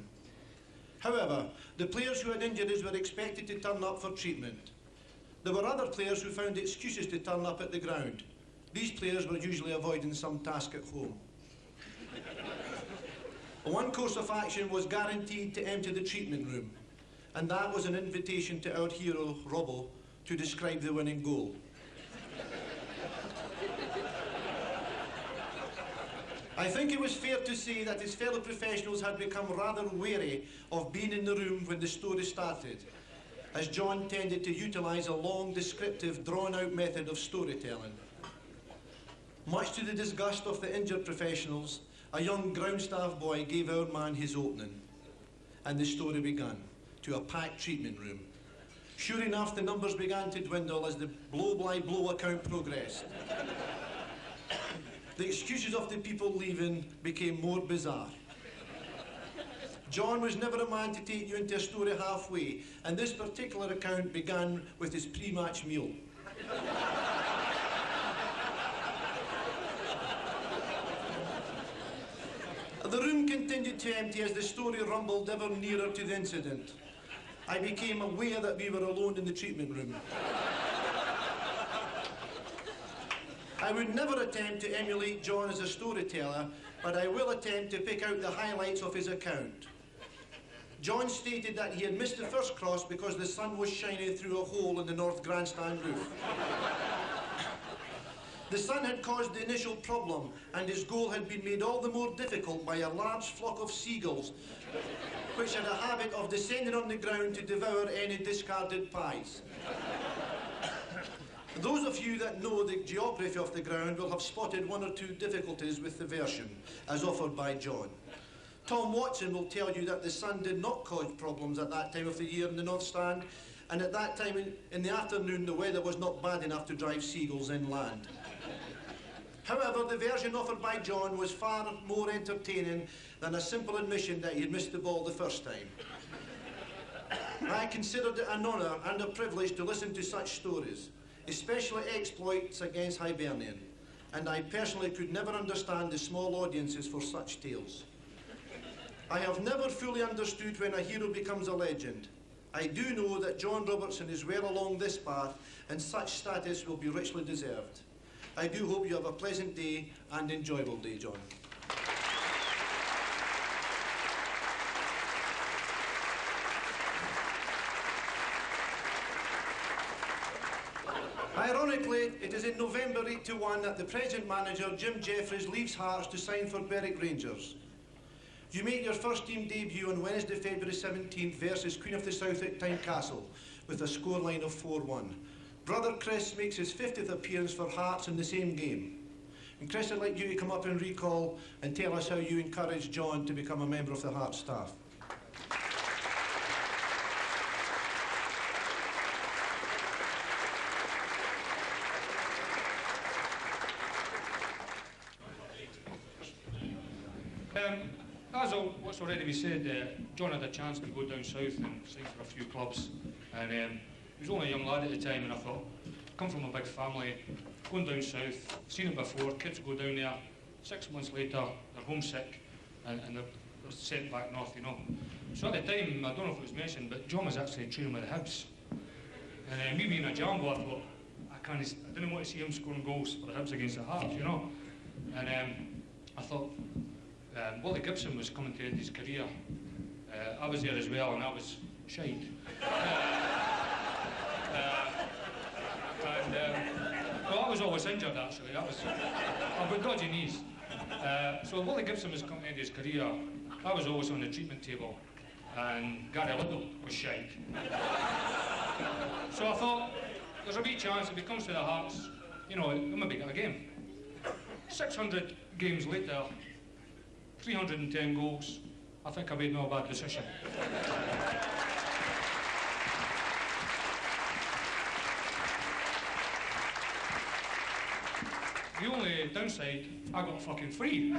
However, the players who had injuries were expected to turn up for treatment. There were other players who found excuses to turn up at the ground. These players were usually avoiding some task at home. One course of action was guaranteed to enter the treatment room, and that was an invitation to our hero, Robbo, to describe the winning goal. I think it was fair to say that his fellow professionals had become rather wary of being in the room when the story started, as John tended to utilise a long, descriptive, drawn-out method of storytelling. Much to the disgust of the injured professionals, a young ground staff boy gave our man his opening, and the story began, to a packed treatment room. Sure enough, the numbers began to dwindle as the blow-by-blow account progressed. The excuses of the people leaving became more bizarre. John was never a man to take you into a story halfway, and this particular account began with his pre-match meal. The room continued to empty as the story rumbled ever nearer to the incident. I became aware that we were alone in the treatment room. I would never attempt to emulate John as a storyteller, but I will attempt to pick out the highlights of his account. John stated that he had missed the first cross because the sun was shining through a hole in the north grandstand roof. The sun had caused the initial problem, and his goal had been made all the more difficult by a large flock of seagulls, which had a habit of descending on the ground to devour any discarded pies. Those of you that know the geography of the ground will have spotted one or two difficulties with the version, as offered by John. Tom Watson will tell you that the sun did not cause problems at that time of the year in the North Stand, and at that time in the afternoon the weather was not bad enough to drive seagulls inland. However, the version offered by John was far more entertaining than a simple admission that he had missed the ball the first time. I considered it an honour and a privilege to listen to such stories, especially exploits against Hibernian, and I personally could never understand the small audiences for such tales. I have never fully understood when a hero becomes a legend. I do know that John Robertson is well along this path, and such status will be richly deserved. I do hope you have a pleasant day and enjoyable day, John. Ironically, it is in November '81 that the present manager, Jim Jeffries, leaves Hearts to sign for Berwick Rangers. You make your first team debut on Wednesday, February 17th versus Queen of the South at Tynecastle with a scoreline of 4-1. Brother Chris makes his 50th appearance for Hearts in the same game. And Chris, I'd like you to come up and recall and tell us how you encouraged John to become a member of the Hearts staff. As what's already been said, John had a chance to go down south and sign for a few clubs, and he was only a young lad at the time, and I thought, come from a big family, going down south, seen it before, kids go down there, 6 months later, they're homesick, and they're sent back north, you know. So at the time, I don't know if it was mentioned, but John was actually training with the Hibs. And me being a Jambo, I thought, I didn't want to see him scoring goals for the Hibs against the Hearts, you know. And I thought, Willie Gibson was coming to end his career. I was there as well, and I was shite. Well, I was always injured, actually. I've got dodgy knees. So Willie Gibson was coming to end his career. I was always on the treatment table, and Gary Little was shite. So I thought, there's a wee chance if he comes to the Hearts, you know, he'll maybe get a game. 600 games later, 310 goals. I think I made no bad decision. The only downside, I got fucking free.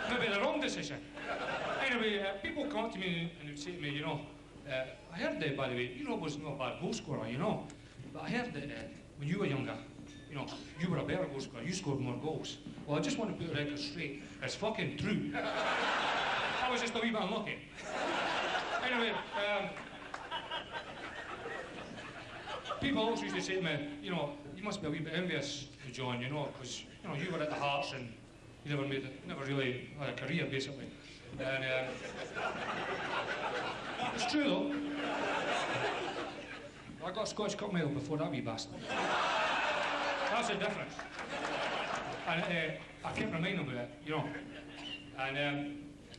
Maybe the wrong decision. Anyway, people come up to me and would say to me, you know, I heard that, by the way, you know, was not a bad goal scorer, you know, but I heard that when you were younger, you know, you were a better goal scorer, you scored more goals. Well, I just want to put the record straight. It's fucking true. I was just a wee bit unlucky. Anyway, people always used to say to me, you know, you must be a wee bit envious of John, you know, because, you know, you were at the Hearts and you never really had a career, basically. And it's true, though. I got a Scottish Cup medal before that wee bastard. That's the difference. And I kept reminding him of it, you know. And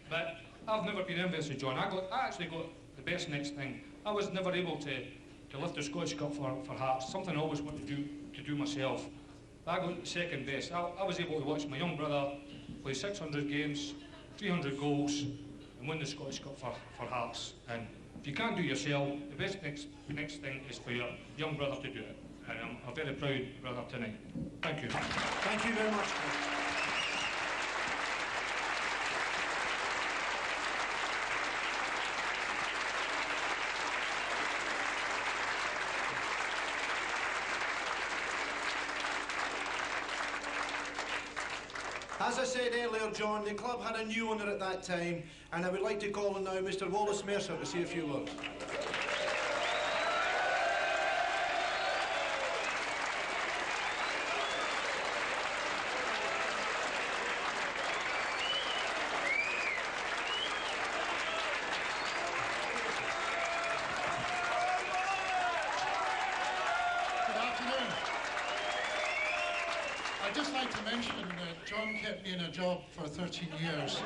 but I've never been envious of John. I actually got the best next thing. I was never able to lift the Scottish Cup for Hearts. Something I always wanted to do myself. I got second best. I was able to watch my young brother play 600 games, 300 goals, and win the Scottish Cup for Hearts. And if you can't do it yourself, the best next thing is for your young brother to do it. And I'm a very proud brother tonight. Thank you. Thank you very much. As I said earlier, John, the club had a new owner at that time, and I would like to call on now Mr. Wallace Mercer to say a few words. I'd just like to mention that John kept me in a job for 13 years.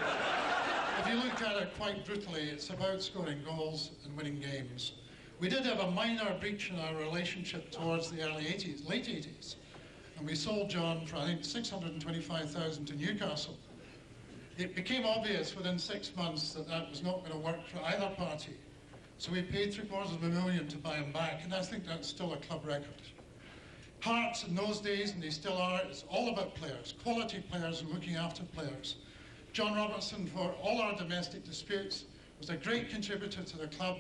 If you look at it quite brutally, it's about scoring goals and winning games. We did have a minor breach in our relationship towards the late 80s, and we sold John for, I think, $625,000 to Newcastle. It became obvious within 6 months that that was not going to work for either party. So we paid $750,000 to buy him back, and I think that's still a club record. Hearts in those days, and they still are, it's all about players, quality players and looking after players. John Robertson, for all our domestic disputes, was a great contributor to the club.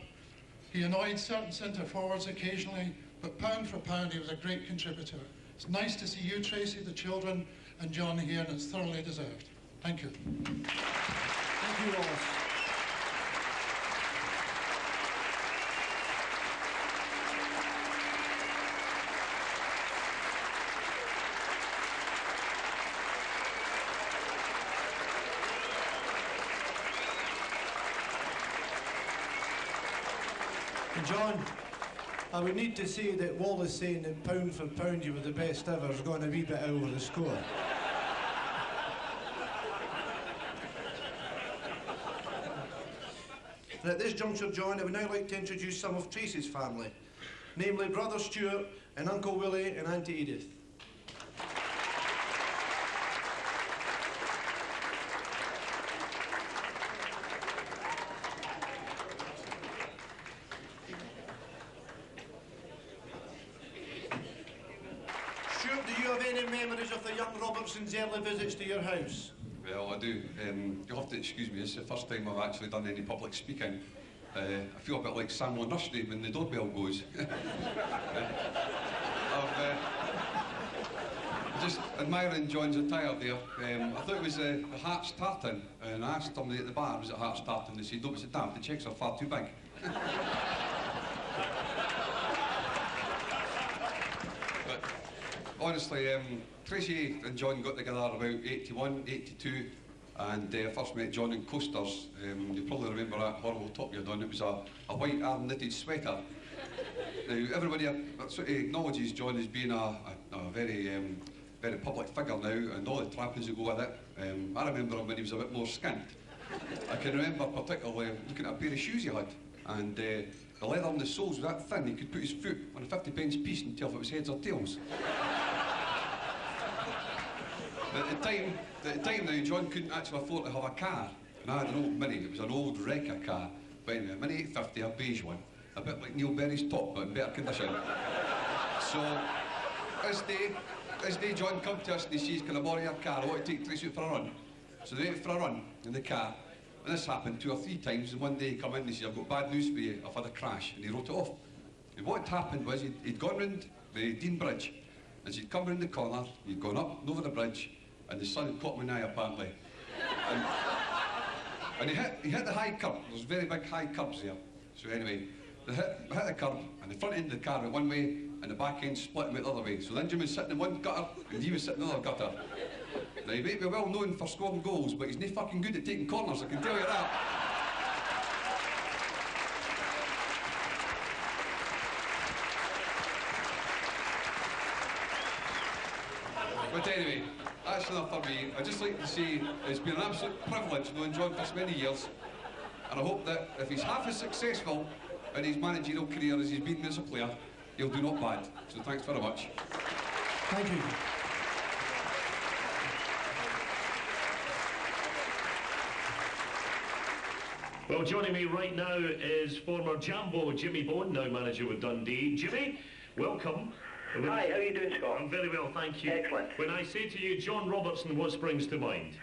He annoyed certain centre forwards occasionally, but pound for pound, he was a great contributor. It's nice to see you, Tracy, the children, and John here, and it's thoroughly deserved. Thank you. Thank you, Wallace. John, I would need to say that Wallace saying that pound for pound you were the best ever has gone a wee bit over the score. At this juncture, John, I would now like to introduce some of Tracy's family, namely Brother Stuart and Uncle Willie and Auntie Edith. Stuart, do you have any memories of the young Robertson's early visits to your house? Well, I do. You'll have to excuse me, it's the first time I've actually done any public speaking. I feel a bit like Samuel Nursery when the doorbell goes. Just admiring John's attire there. I thought it was the Hearts tartan, and I asked somebody at the bar, was it Hearts tartan? They said, no, it's a damn, the checks are far too big. But honestly, Tracy and John got together about 81, 82, and I first met John in Coasters. You probably remember that horrible top you'd on. It was a white arm knitted sweater. Now, everybody sort of acknowledges John as being a very public figure now, and all the trappings that go with it. I remember him when he was a bit more skint. I can remember particularly looking at a pair of shoes he had, and the leather on the soles was that thin he could put his foot on a 50-pence piece and tell if it was heads or tails. At the time now, John couldn't actually afford to have a car, and I had an old Mini. It was an old wrecker car, but anyway, a Mini 850, a beige one, a bit like Neil Berry's top, but in better condition. So, this day John come to us and he says, can I borrow your car? I want to take Tracy out for a run. So they went for a run in the car, and this happened 2 or 3 times, and one day he come in and he said, I've got bad news for you, I've had a crash, and he wrote it off. And what had happened was he'd gone round the Dean Bridge, as he'd come round the corner, he'd gone up and over the bridge, and the sun had caught him in the eye apparently. And he hit the high curb. There's very big high curbs there. So anyway, they hit the curb, and the front end of the car went one way, and the back end split and went the other way. So then Jim was sitting in one gutter, and he was sitting in the other gutter. Now he might be well known for scoring goals, but he's not fucking good at taking corners, I can tell you that. But anyway, that's enough for me. I'd just like to say it's been an absolute privilege knowing John for so many years, and I hope that if he's half as successful in his managerial career as he's been as a player, he'll do not bad. So thanks very much. Thank you. Well, joining me right now is former Jambo Jimmy Bone, now manager with Dundee. Jimmy, welcome. Hi, how are you doing, Scott? I'm very well, thank you. Excellent. When I say to you John Robertson, what springs to mind?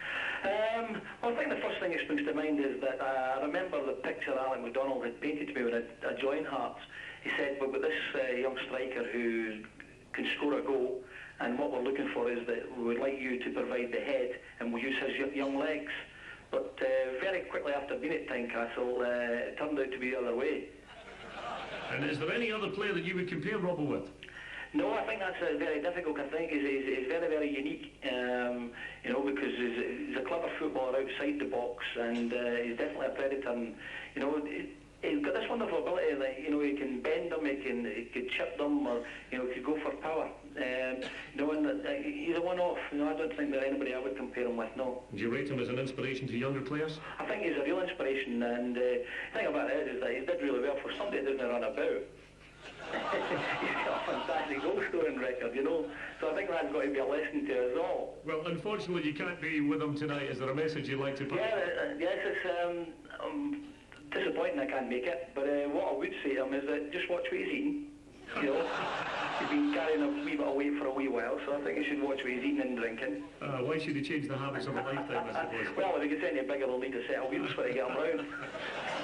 Well, I think the first thing that springs to mind is that I remember the picture Alan McDonald had painted to me when I joined Hearts. He said, we've got this young striker who can score a goal, and what we're looking for is that we would like you to provide the head, and we'll use his young legs. But very quickly after being at Tynecastle, it turned out to be the other way. And is there any other player that you would compare Robbo with? No, I think that's very difficult. I think he's very, very unique, you know, because he's a clever footballer outside the box, and he's definitely a predator. And you know, he's got this wonderful ability that, you know, he can bend them, he could chip them, or you know, he could go for power. You know, and he's a one-off. You know, I don't think there's anybody I would compare him with. No. Do you rate him as an inspiration to younger players? I think he's a real inspiration, and the thing about it is that he did really well for somebody that doesn't run about. He's got a fantastic goal scoring record, you know. So I think that's got to be a lesson to us all. Well, unfortunately, you can't be with him tonight. Is there a message you'd like to pass? Yes, it's disappointing I can't make it. But what I would say to him is that just watch what he's eating. You know, he's been carrying a wee bit of weight for a wee while, so I think he should watch what he's eating and drinking. Why should he change the habits of a lifetime, I suppose? Well, if he gets any bigger, they'll need a set of wheels for to get him round.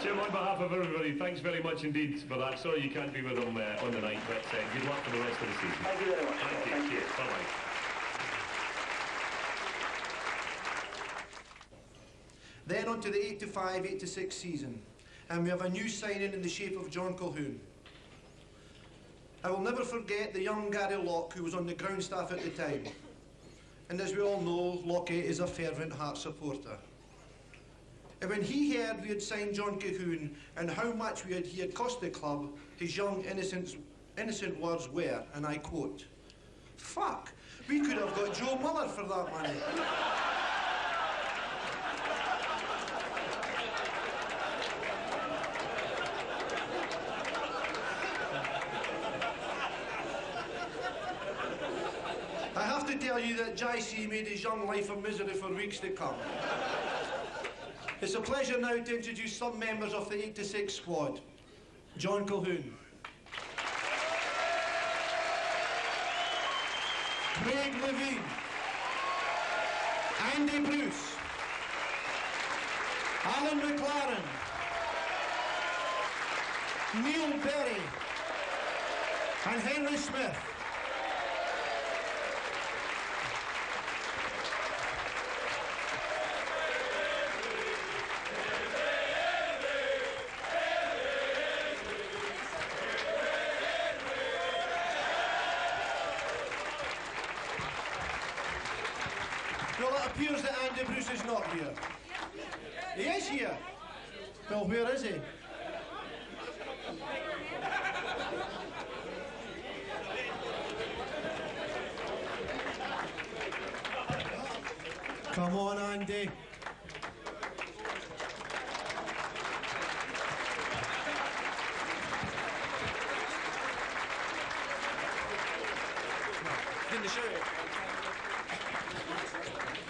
Jim, on behalf of everybody, thanks very much indeed for that. Sorry you can't be with him on the night, but good luck for the rest of the season. Thank you very much. Thank you. Cheers. Bye-bye. Then on to the 85-86 season, and we have a new signing in the shape of John Colquhoun. I will never forget the young Gary Locke, who was on the ground staff at the time. And as we all know, Lockie is a fervent Hearts supporter. And when he heard we had signed John Colquhoun and how much he had cost the club, his young innocent words were, and I quote, "Fuck, we could have got Joe Muller for that money." I have to tell you that JC made his young life a misery for weeks to come. It's a pleasure now to introduce some members of the 86 squad. John Colquhoun. Craig Levine. Andy Bruce. Alan McLaren. Neil Berry. And Henry Smith. Well, it appears that Andy Bruce is not here. He is here. Well, where is he? Come on, Andy. In the show.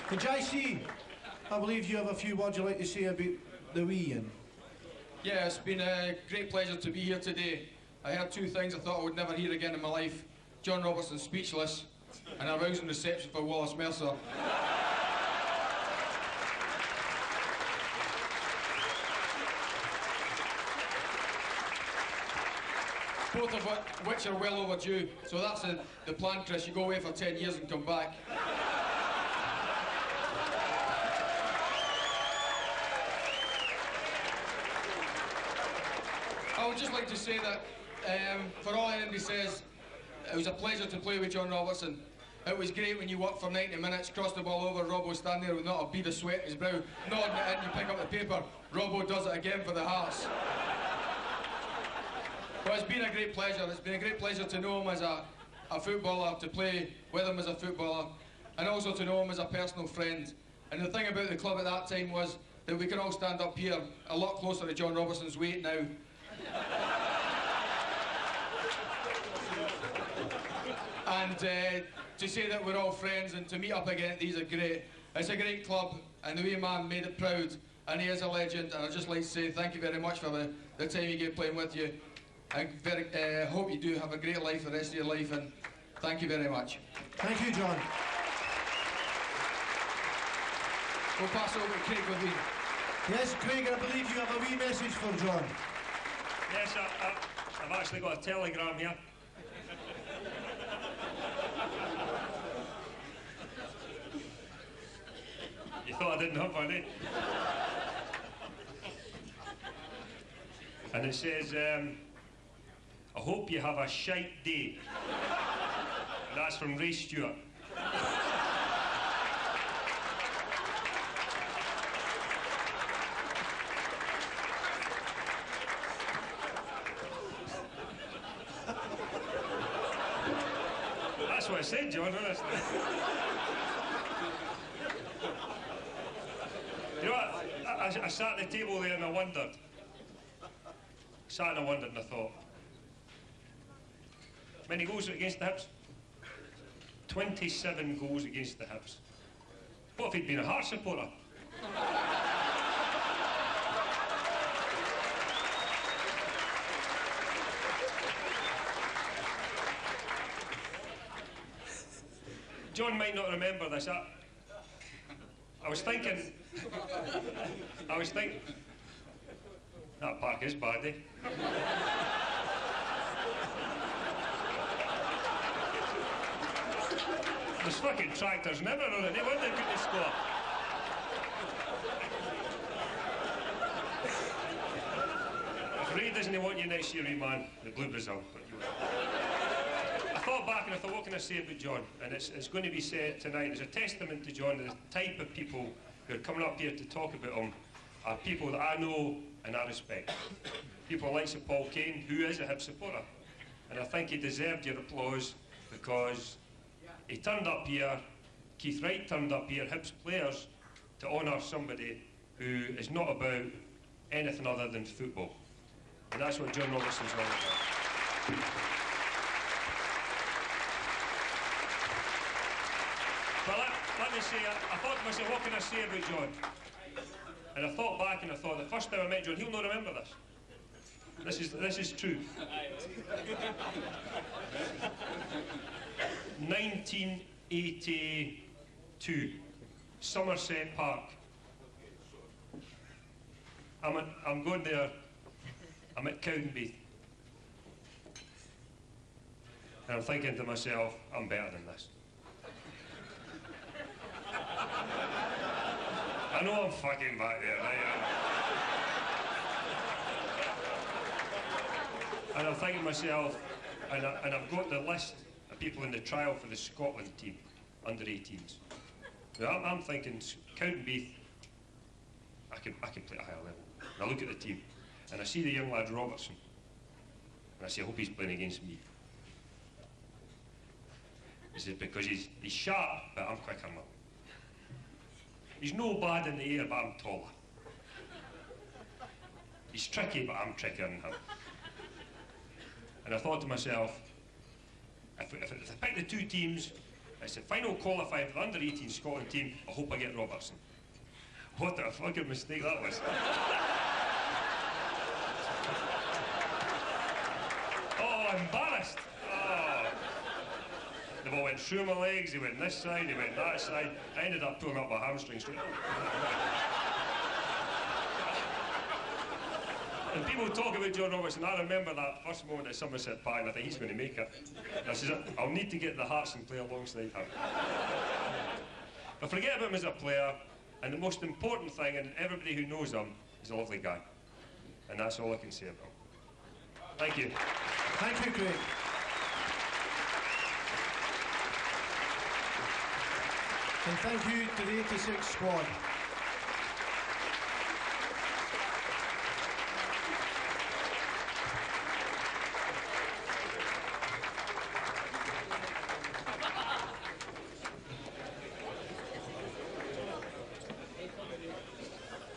And JC, I believe you have a few words you'd like to say about the wee Ian. Yeah, it's been a great pleasure to be here today. I heard two things I thought I would never hear again in my life. John Robertson speechless, and a rousing reception for Wallace Mercer. Both of which are well overdue. So that's the plan, Chris. You go away for 10 years and come back. I would just like to say that, for all anybody says, it was a pleasure to play with John Robertson. It was great when you worked for 90 minutes, crossed the ball over, Robbo stand there with not a bead of sweat in his brow, nodding it in, you pick up the paper, Robbo does it again for the Hearts. But it's been a great pleasure. It's been a great pleasure to know him as a footballer, to play with him as a footballer, and also to know him as a personal friend. And the thing about the club at that time was that we can all stand up here a lot closer to John Robertson's weight now. And to say that we're all friends and to meet up again, these are great. It's a great club, and the wee man made it proud, and he is a legend. And I'd just like to say thank you very much for the time you gave playing with you. I hope you do have a great life the rest of your life, and thank you very much. Thank you, John. We'll pass over to Craig Levine. Yes, Craig, I believe you have a wee message for John. Yes, I've actually got a telegram here. You thought I didn't have one, eh? And it says, I hope you have a shite day. And that's from Ray Stewart. That's what I said, John, honestly. You know what? I sat at the table there and I wondered. And I thought, Many goals against the Hibs? 27 goals against the Hibs. What if he'd been a Hearts supporter? John might not remember this. I was thinking... That park is bad, eh? There's fucking tractors never on it. They weren't good to score. If Ray doesn't want you next year, man, the Blue Brazil. I thought back and I thought, what can I say about John? And it's going to be said tonight as a testament to John, the type of people who are coming up here to talk about him are people that I know and I respect. People like Sir Paul Kane, who is a Hibs supporter. And I think he deserved your applause because he turned up here, Keith Wright turned up here, Hibs players, to honour somebody who is not about anything other than football. And that's what John Robertson's all about. But let me say, I thought to myself, what can I say about John? And I thought back and I thought, the first time I met John, he'll not remember this. This is true. 1982, Somerset Park. I'm going there. I'm at Cowdenbeath. And I'm thinking to myself, I'm better than this. I know I'm fucking back there, right? And I'm thinking to myself, and I've got the list of people in the trial for the Scotland team, under 18s. Now I'm thinking, Cowdenbeath, I can play at a higher level. And I look at the team, and I see the young lad Robertson, and I say, I hope he's playing against me. This is because he's sharp, but I'm quicker than him. He's no bad in the air, but I'm taller. He's tricky, but I'm trickier than him. And I thought to myself, if I pick the two teams, it's the final qualifying for the under-18 Scotland team, I hope I get Robertson. What a fucking mistake that was. Oh, embarrassed. Oh. The ball went through my legs, he went this side, he went that side. I ended up pulling up my hamstring straight. And people talk about John Robertson. I remember that first moment at Somerset Park, and I think he's going to make it. And I says, I'll need to get the Hearts and play alongside him. But forget about him as a player, and the most important thing, and everybody who knows him, he's a lovely guy. And that's all I can say about him. Thank you. Thank you, Craig. And thank you to the 86 squad.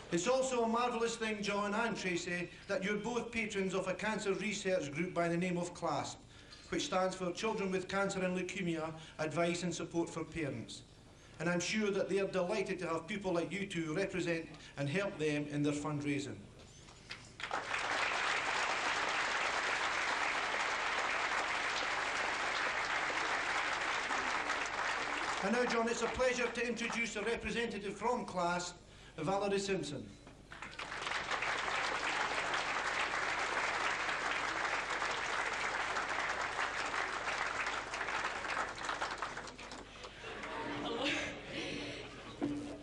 It's also a marvellous thing, John and Tracy, that you're both patrons of a cancer research group by the name of CLASP, which stands for Children with Cancer and Leukemia, Advice and Support for Parents. And I'm sure that they are delighted to have people like you two represent and help them in their fundraising. And now, John, it's a pleasure to introduce a representative from CLASP, Valerie Simpson. Hello.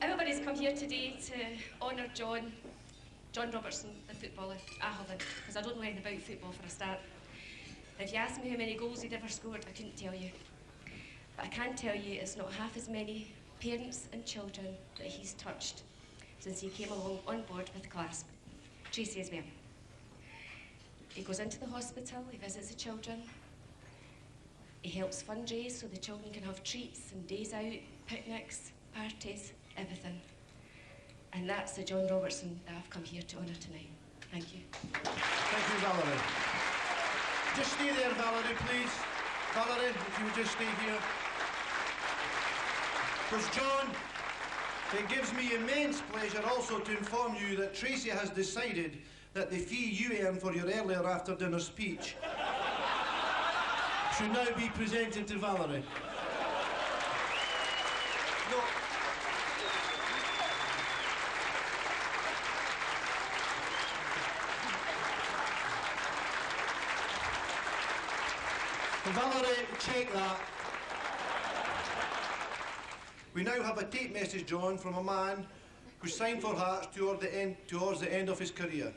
Everybody's come here today to honour John Robertson, the footballer. I haven't, because I don't know anything about football for a start. If you asked me how many goals he'd ever scored, I couldn't tell you. But I can tell you it's not half as many parents and children that he's touched since he came along on board with CLASP. Tracy as well. He goes into the hospital, he visits the children, he helps fundraise so the children can have treats and days out, picnics, parties, everything. And that's the John Robertson that I've come here to honour tonight. Thank you. Thank you, Valerie. Just stay there, Valerie, please. Valerie, if you would just stay here. Because, John, it gives me immense pleasure also to inform you that Tracy has decided that the fee you earned for your earlier after-dinner speech should now be presented to Valerie. No. Valerie, check that. We now have a tape message, John, from a man who signed for Hearts towards the end of his career.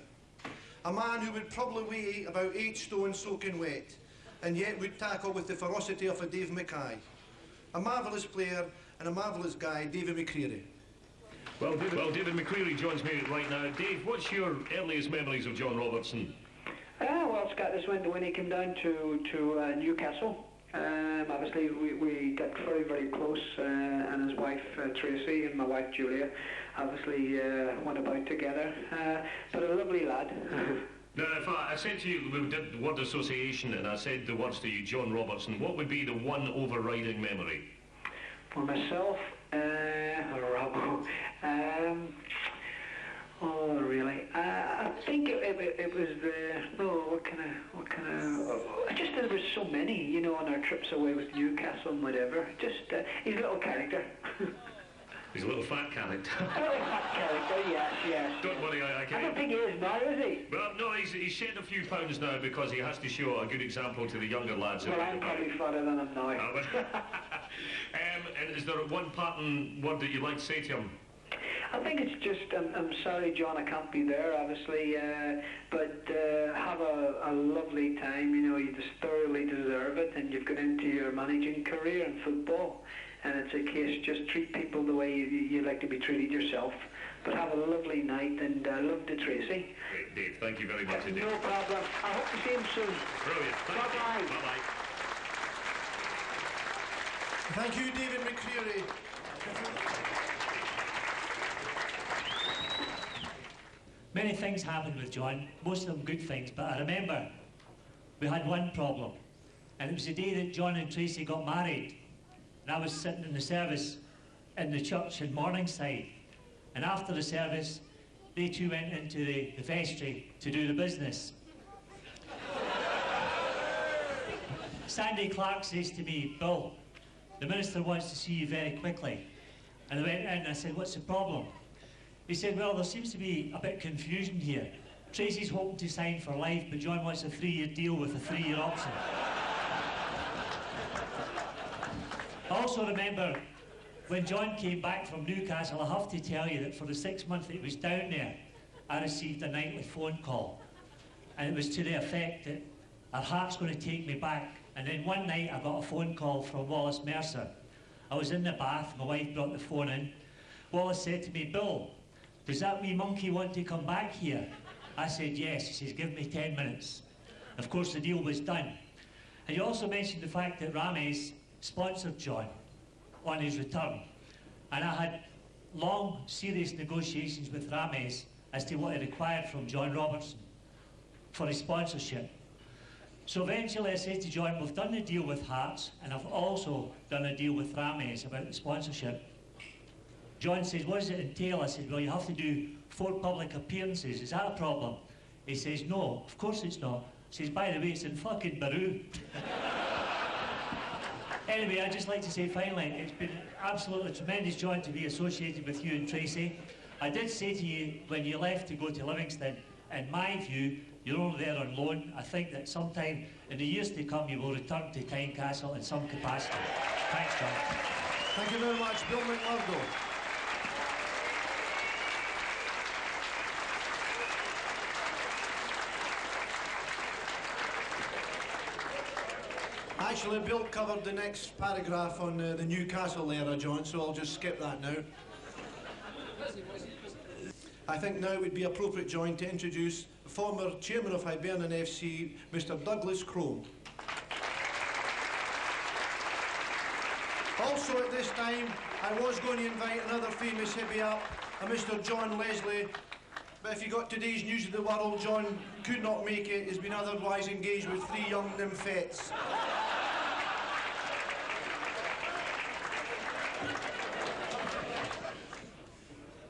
A man who would probably weigh about 8 stone soaking wet, and yet would tackle with the ferocity of a Dave Mackay. A marvellous player and a marvellous guy, David McCreary. Well, David McCreary joins me right now. Dave, what's your earliest memories of John Robertson? Well, Scott, this went when he came down to Newcastle. Obviously, we got very, very close, and his wife, Tracy, and my wife, Julia, obviously went about together. But a lovely lad. Now, if I said to you, we did the word association, and I said the words to you, John Robertson, what would be the one overriding memory? For myself, Robbo, oh, really? I think it was the, what kind of, just there was so many, you know, on our trips away with Newcastle and whatever. Just, he's a little character. He's a little fat character. A little fat character, yes. Don't worry, I don't think he is now, is he? Well, no, he's shed a few pounds now because he has to show a good example to the younger lads. Well, I'm probably fatter than him now. And is there one parting word that you'd like to say to him? I think it's just, I'm sorry, John, I can't be there, obviously, but have a lovely time. You know, you just thoroughly deserve it, and you've got into your managing career in football, and it's a case, just treat people the way you like to be treated yourself. But have a lovely night, and love to Tracy. Great, Dave. Thank you very much indeed. No problem. I hope to see him soon. Brilliant. Bye-bye. Bye-bye. Thank you, David McCreary. Many things happened with John, most of them good things, but I remember we had one problem, and it was the day that John and Tracy got married, and I was sitting in the service in the church in Morningside, and after the service they two went into the vestry to do the business. Sandy Clark says to me, Bill, the minister wants to see you very quickly. And I went in and I said, what's the problem? He said, well, there seems to be a bit of confusion here. Tracy's hoping to sign for life, but John wants a 3-year deal with a 3-year option. I also remember when John came back from Newcastle, I have to tell you that for the 6 months that he was down there, I received a nightly phone call. And it was to the effect that our Heart's going to take me back. And then one night I got a phone call from Wallace Mercer. I was in the bath, my wife brought the phone in. Wallace said to me, Bill, does that wee monkey want to come back here? I said, yes. He says, give me 10 minutes. Of course, the deal was done. And he also mentioned the fact that Rames sponsored John on his return. And I had long, serious negotiations with Rames as to what he required from John Robertson for his sponsorship. So eventually I said to John, we've done the deal with Hearts, and I've also done a deal with Rames about the sponsorship. John says, what does it entail? I said, well, you have to do 4 public appearances. Is that a problem? He says, no, of course it's not. He says, by the way, it's in fucking Baru. Anyway, I'd just like to say finally, it's been absolutely tremendous joy to be associated with you and Tracy. I did say to you when you left to go to Livingston, in my view, you're only there on loan. I think that sometime in the years to come you will return to Tynecastle in some capacity. Thanks, John. Thank you very much, Bill McMurdo. Actually, Bill covered the next paragraph on the Newcastle era, John, so I'll just skip that now. I think now it would be appropriate, John, to introduce the former chairman of Hibernian FC, Mr. Douglas Crome. Also at this time, I was going to invite another famous hippie up, a Mr. John Leslie, but if you got today's News of the World, John could not make it. He's been otherwise engaged with 3 young nymphettes.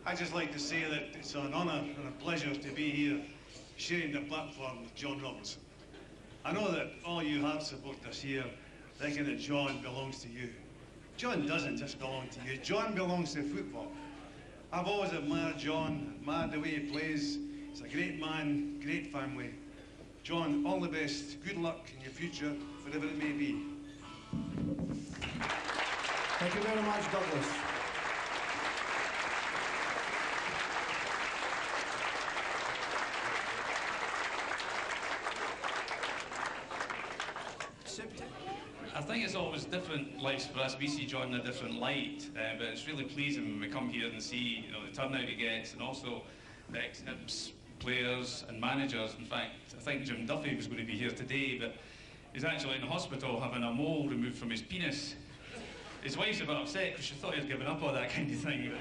I'd just like to say that it's an honour and a pleasure to be here sharing the platform with John Robertson. I know that all you Hearts supporters here reckon that John belongs to you. John doesn't just belong to you, John belongs to football. I've always admired John, admired the way he plays. He's a great man, great family. John, all the best, good luck in your future, whatever it may be. Thank you very much, Douglas. I think it's always different lives for us. We see John in a different light, but it's really pleasing when we come here and see, you know, the turnout he gets, and also the ex-Hibs players and managers. In fact, I think Jim Duffy was going to be here today, but he's actually in hospital having a mole removed from his penis. His wife's a bit upset because she thought he had given up all that kind of thing.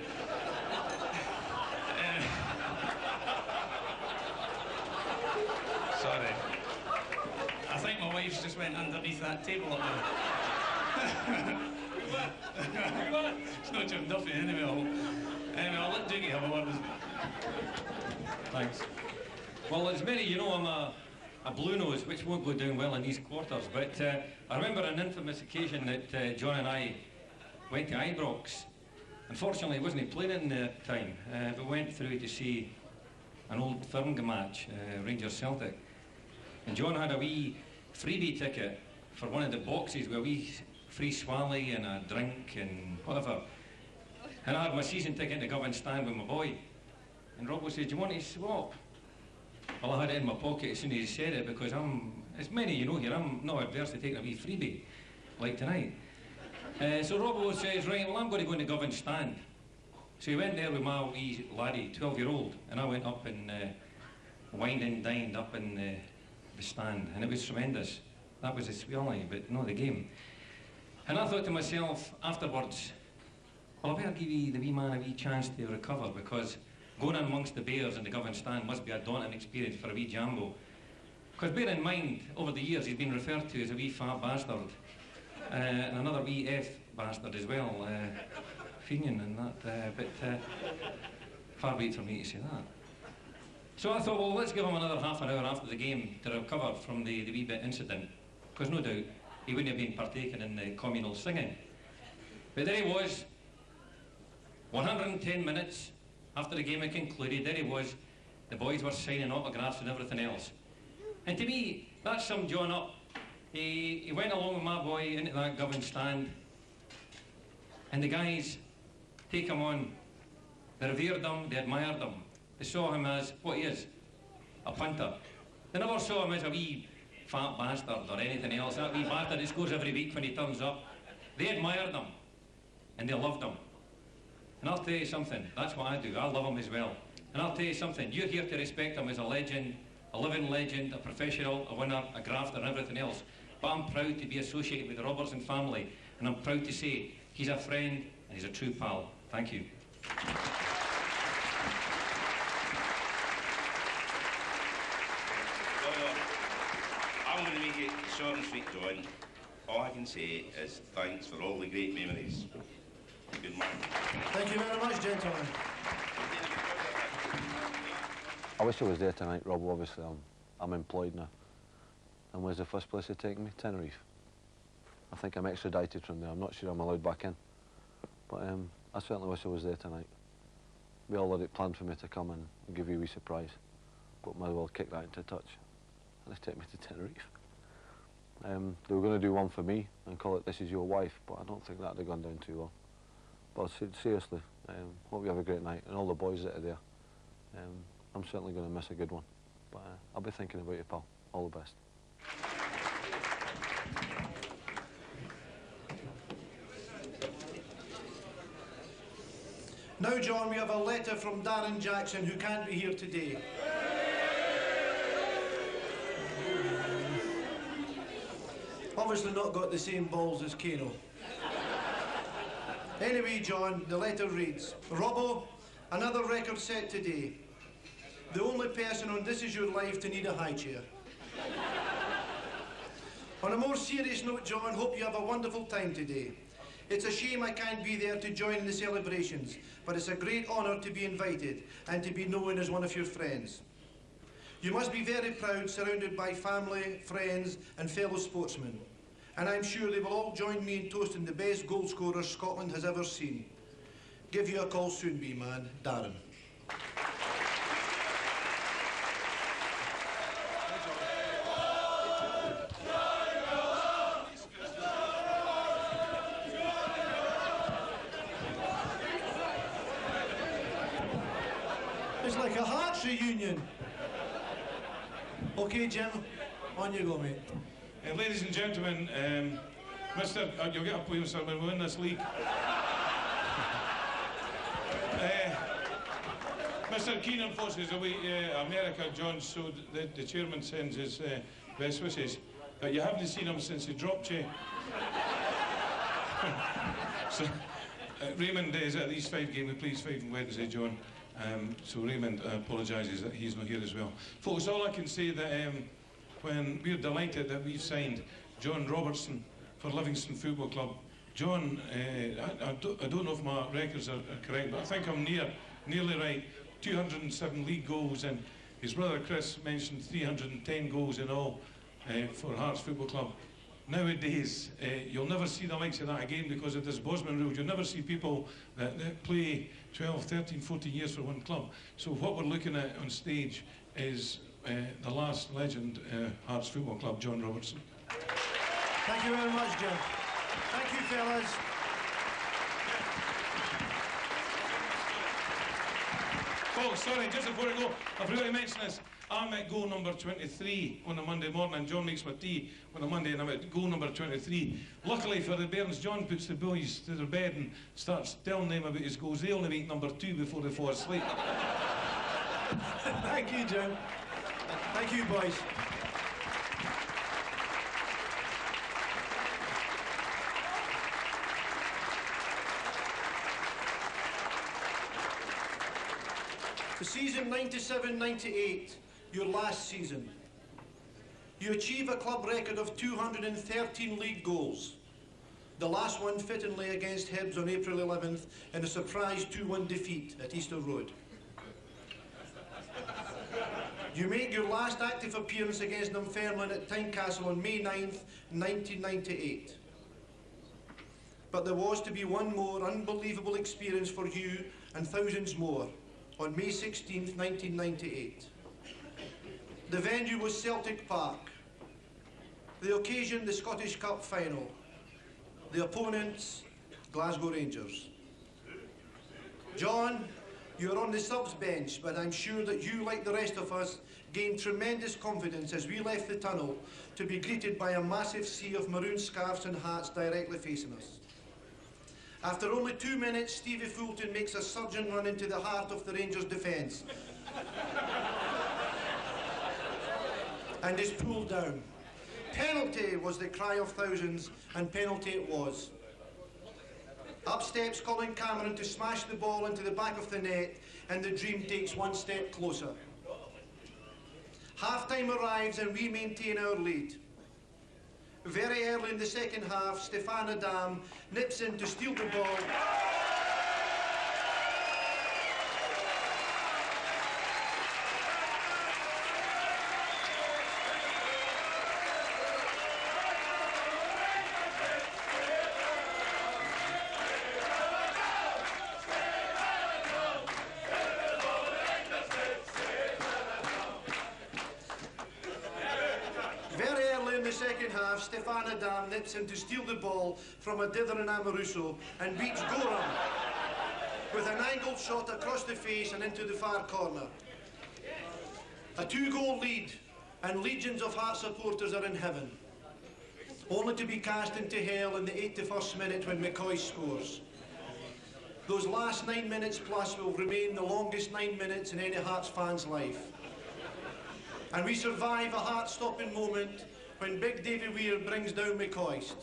Sorry. I think my wife's just went underneath that table up there. It's not Jim Duffy anyway. I'll let Doogie have a word with me. Thanks. Well, as many you know, I'm a blue nose, which won't go down well in these quarters, but I remember an infamous occasion that John and I went to Ibrox. Unfortunately, he wasn't playing in the time. We went through to see an old firm match, Rangers Celtic. And John had a wee freebie ticket for one of the boxes with a wee free swally and a drink and whatever. And I had my season ticket to go and stand with my boy. And Robbo said, do you want to swap? Well, I had it in my pocket as soon as he said it, because as many you know here, I'm not adverse to taking a wee freebie, like tonight. So Robbo says, right, well, I'm going to go into Govan stand. So he went there with my wee laddie, 12-year-old, and I went up and wined and dined up in the stand, and it was tremendous. That was the swally, but no, the game. And I thought to myself afterwards, well, I better give the wee man a wee chance to recover, because going amongst the bears in the Govan stand must be a daunting experience for a wee Jambo. Because bear in mind, over the years he's been referred to as a wee fat bastard, and another wee F bastard as well, Fenian and that, but far be it from me to say that. So I thought, well, let's give him another half an hour after the game to recover from the wee bit incident, because no doubt he wouldn't have been partaking in the communal singing. But there he was, 110 minutes after the game had concluded, there he was, the boys were signing autographs and everything else. And to me, that summed John up. He went along with my boy into that Govan stand, and the guys take him on. They revered him, they admired him. They saw him as what he is, a punter. They never saw him as a wee fat bastard or anything else, that wee bastard that scores every week when he turns up. They admired him, and they loved him. And I'll tell you something, that's what I do, I love him as well. And I'll tell you something, you're here to respect him as a legend, a living legend, a professional, a winner, a grafter and everything else. But I'm proud to be associated with the Robertson family, and I'm proud to say he's a friend and he's a true pal. Thank you. I'm going to make it short and sweet, John. All I can say is thanks for all the great memories. Good morning. Thank you very much, gentlemen. I wish I was there tonight, Rob. Obviously, I'm employed now. And where's the first place they're taking me? Tenerife. I think I'm extradited from there. I'm not sure I'm allowed back in. But I certainly wish I was there tonight. We all had it planned for me to come and give you a wee surprise. But might as well kick that into touch. And they take me to Tenerife. They were going to do one for me and call it This Is Your Wife, but I don't think that would have gone down too well. But seriously, hope you have a great night, and all the boys that are there. I'm certainly going to miss a good one. But I'll be thinking about you, pal. All the best. Now, John, we have a letter from Darren Jackson, who can't be here today. Obviously not got the same balls as Kano. Anyway, John, the letter reads, Robbo, another record set today. The only person on This Is Your Life to need a high chair. On a more serious note, John, hope you have a wonderful time today. It's a shame I can't be there to join in the celebrations, but it's a great honour to be invited and to be known as one of your friends. You must be very proud, surrounded by family, friends and fellow sportsmen. And I'm sure they will all join me in toasting the best goal scorer Scotland has ever seen. Give you a call soon, be man, Darren. It's like a Hearts reunion. Okay, Jim, on you go, mate. Ladies and gentlemen, you'll get up with us when we win this league. Mr. Keane, unfortunately, is away America, John, so the chairman sends his best wishes. But you haven't seen him since he dropped you. So, Raymond is at these 5 games. We play 5 on Wednesday, John. So Raymond apologises that he's not here as well. Folks, all I can say that when we're delighted that we've signed John Robertson for Livingston Football Club. John, I don't know if my records are correct, but I think I'm nearly right. 207 league goals, and his brother Chris mentioned 310 goals in all for Hearts Football Club. Nowadays, you'll never see the likes of that again because of this Bosman rule. You'll never see people that play 12, 13, 14 years for one club. So what we're looking at on stage is the last legend, Hearts Football Club, John Robertson. Thank you very much, Jim. Thank you, fellas. Oh, sorry, just before I go, I've really mentioned this. I'm at goal number 23 on a Monday morning, and John makes my tea on a Monday, and I'm at goal number 23. Luckily for the Bairns, John puts the boys to their bed and starts telling them about his goals. They only make number 2 before they fall asleep. Thank you, Jim. Thank you, boys. The season 97-98, your last season. You achieve a club record of 213 league goals. The last one fittingly against Hibs on April 11th in a surprise 2-1 defeat at Easter Road. You make your last active appearance against Dunfermline at Tynecastle on May 9th, 1998. But there was to be one more unbelievable experience for you and thousands more on May 16th, 1998. The venue was Celtic Park. The occasion, the Scottish Cup final. The opponents, Glasgow Rangers. John, you're on the subs bench, but I'm sure that you, like the rest of us, gained tremendous confidence as we left the tunnel to be greeted by a massive sea of maroon scarves and hats directly facing us. After only 2 minutes, Stevie Fulton makes a surging run into the heart of the Rangers' defence and is pulled down. Penalty was the cry of thousands, and penalty it was. Up steps Colin Cameron to smash the ball into the back of the net, and the dream takes one step closer. Half-time arrives and we maintain our lead. Very early in the second half, Stefan Adam nips in to steal the ball. Stefan Adam nips in to steal the ball from a dithering Amoruso and beats Gorham with an angled shot across the face and into the far corner. A 2-goal lead, and legions of Hearts supporters are in heaven, only to be cast into hell in the 81st minute when McCoy scores. Those last 9 minutes plus will remain the longest 9 minutes in any Hearts fan's life. And we survive a heart-stopping moment when Big Davy Weir brings down McCoist.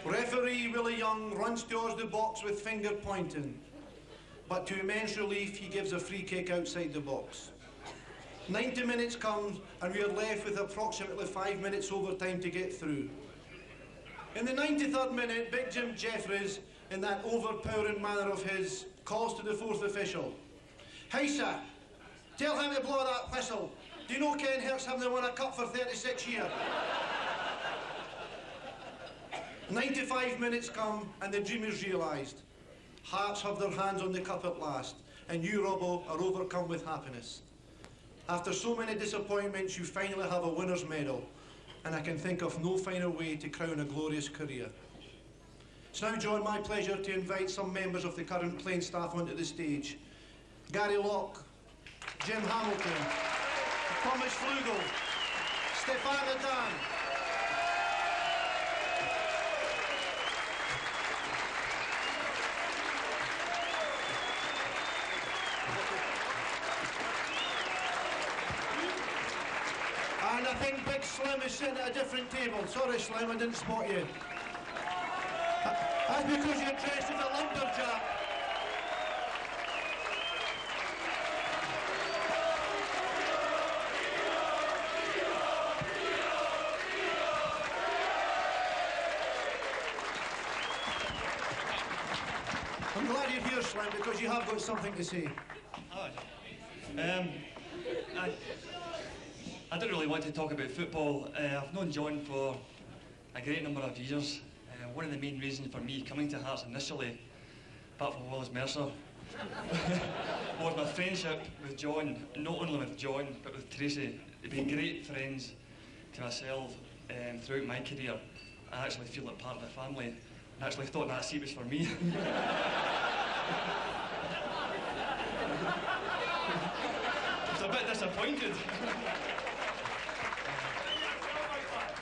Referee Willie Young runs towards the box with finger pointing, but to immense relief he gives a free kick outside the box. 90 minutes comes and we are left with approximately 5 minutes overtime to get through. In the 93rd minute, Big Jim Jeffries, in that overpowering manner of his, calls to the fourth official. Hey, sir, tell him to blow that whistle. Do you know Ken Hurst haven't won a cup for 36 years? 95 minutes come and the dream is realised. Hearts have their hands on the cup at last, and you, Robbo, are overcome with happiness. After so many disappointments, you finally have a winner's medal, and I can think of no finer way to crown a glorious career. It's now, John, my pleasure to invite some members of the current playing staff onto the stage. Gary Locke, Jim Hamilton, Thomas Flugel, Stefan Adan, and I think Big Slim is sitting at a different table. Sorry, Slim, I didn't spot you. That's because you're dressed as a lumberjack. I'm glad you're here, Slim, because you have got something to say. I don't really want to talk about football. I've known John for a great number of years. One of the main reasons for me coming to Hearts initially, apart from Wallace Mercer, was my friendship with John, not only with John, but with Tracy. They've been great friends to myself throughout my career. I actually feel like part of the family, and actually thought that seat was for me. I was a bit disappointed.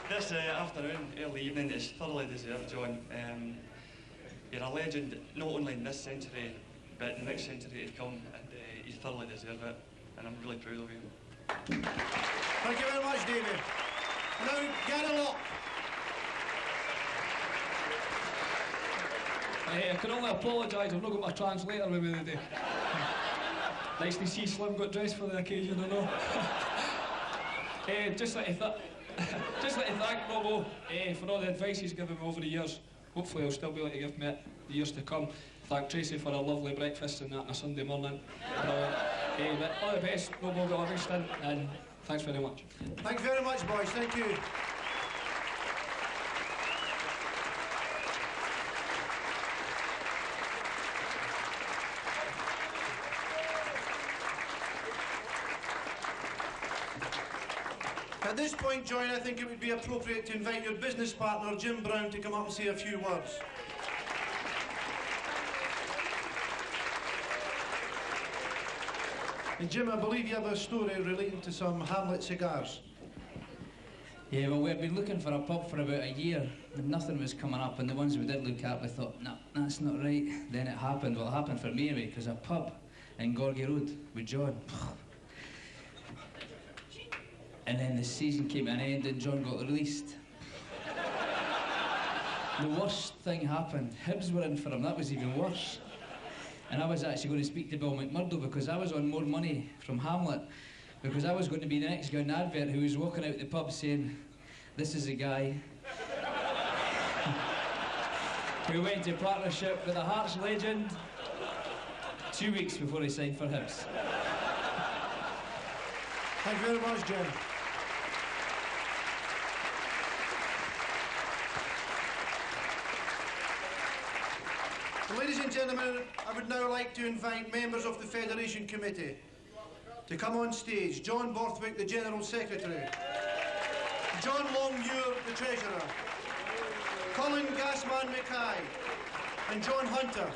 This afternoon, early evening, is thoroughly deserved, John. You're a legend, not only in this century, but in the next century to come, and you thoroughly deserve it, and I'm really proud of you. Thank you very much, David. And now, Gary Locke. I can only apologise, I've not got my translator with me today. Nice to see Slim got dressed for the occasion, I know. Just like to thank Robbo for all the advice he's given me over the years. Hopefully I'll still be able to give me it the years to come. Thank Tracy for a lovely breakfast and that on a Sunday morning. But all the best, Robbo, got everything, and thanks very much. Thank you very much, boys. Thank you. At this point, John, I think it would be appropriate to invite your business partner, Jim Brown, to come up and say a few words. And Jim, I believe you have a story relating to some Hamlet cigars. Yeah, well, we've been looking for a pub for about a year, and nothing was coming up, and the ones we did look at, we thought, no, that's not right. Then it happened. Well, it happened for me anyway, because a pub in Gorgie Road with John. And then the season came to an end and John got released. The worst thing happened. Hibs were in for him. That was even worse. And I was actually going to speak to Bill McMurdo because I was on more money from Hamlet, because I was going to be the next guy in the advert who was walking out the pub saying, this is a guy who went into partnership with a Hearts legend 2 weeks before he signed for Hibs. Thank you very much, Jim. Ladies and gentlemen, I would now like to invite members of the Federation Committee to come on stage. John Borthwick, the General Secretary. John Longmuir, the Treasurer. Colin Gassman Mackay. And John Hunter.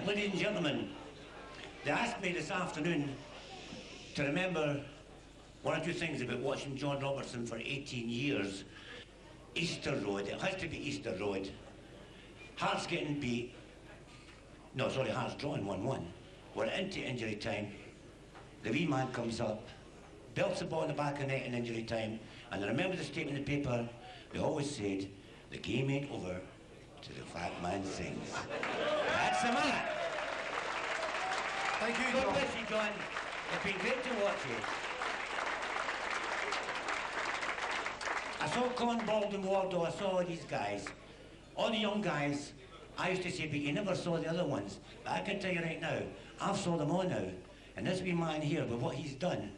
Ladies and gentlemen, they asked me this afternoon to remember one or two things about watching John Robertson for 18 years. Easter Road, it has to be Easter Road. Hearts getting beat. No, sorry, Hearts drawing 1-1. We're into injury time. The wee man comes up, belts the ball in the back of the net in injury time, and I remember the statement in the paper, they always said, the game ain't over till the fat man sings. That's the man. Thank you, God John. bless you, John. It's been great to watch you. I saw Colin Baldwin Wardo, I saw all these guys. All the young guys, I used to say, but you never saw the other ones. But I can tell you right now, I've saw them all now. And this wee man here, with what he's done,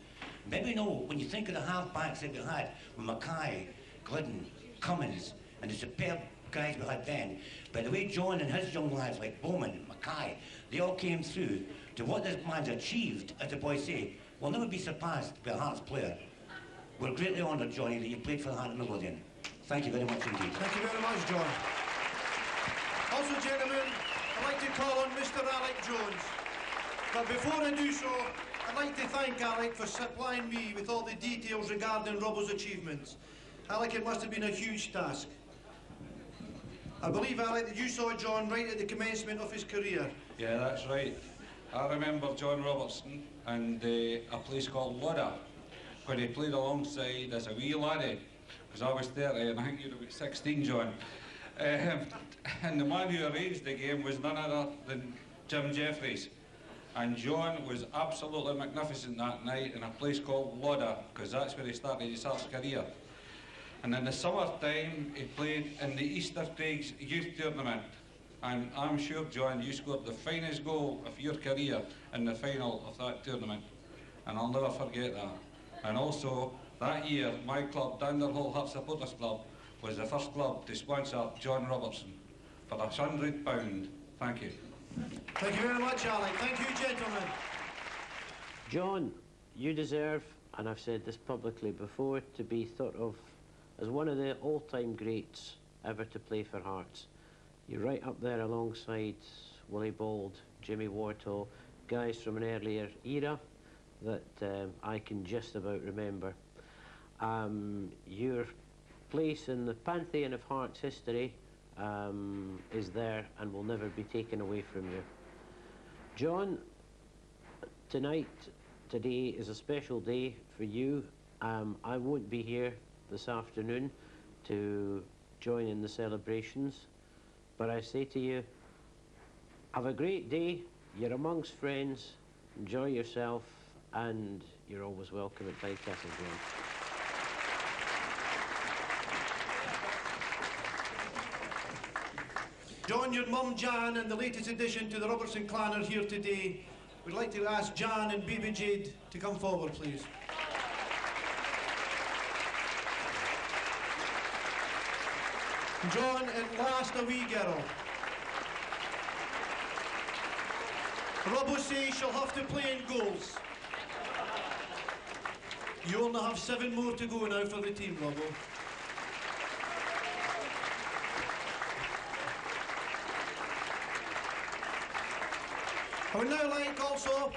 maybe know, when you think of the half-backs that we had, with Mackay, Glidden, Cummins, and the superb guys we had then, by the way John and his young lads like Bowman, Mackay, they all came through to what this man's achieved, as the boys say, will never be surpassed by a Hearts player. We're greatly honoured, Johnny, that you played for the Heart of Midlothian. Thank you very much indeed. Thank you very much, John. Also, gentlemen, I'd like to call on Mr. Alec Jones. But before I do so, I'd like to thank Alec for supplying me with all the details regarding Robbo's achievements. Alec, it must have been a huge task. I believe, Alec, that you saw John right at the commencement of his career. Yeah, that's right. I remember John Robertson and a place called Lodder, where he played alongside as a wee laddie, because I was 30 and I think you were about 16, John. And the man who arranged the game was none other than Jim Jeffries. And John was absolutely magnificent that night in a place called Lodder, because that's where he started his Hearts career. And in the summertime, he played in the Easter Craigs Youth Tournament. And I'm sure, John, you scored the finest goal of your career in the final of that tournament. And I'll never forget that. And also, that year, my club, Danderhall Hearts Supporters Club, was the first club to sponsor John Robertson for £100. Thank you. Thank you very much, Alec. Thank you, gentlemen. John, you deserve, and I've said this publicly before, to be thought of as one of the all-time greats ever to play for Hearts. You're right up there alongside Willie Bold, Jimmy Wartall, guys from an earlier era that I can just about remember. Your place in the pantheon of Hearts history is there and will never be taken away from you. John, today is a special day for you. I won't be here this afternoon to join in the celebrations, but I say to you, have a great day, you're amongst friends, enjoy yourself, and you're always welcome at Tynecastle, John. John, your mum Jan and the latest addition to the Robertson clan are here today. We'd like to ask Jan and baby Jade to come forward, please. John, at last a wee girl. Robbo says she'll have to play in goals. You only have 7 more to go now for the team, Robbo. I would now like also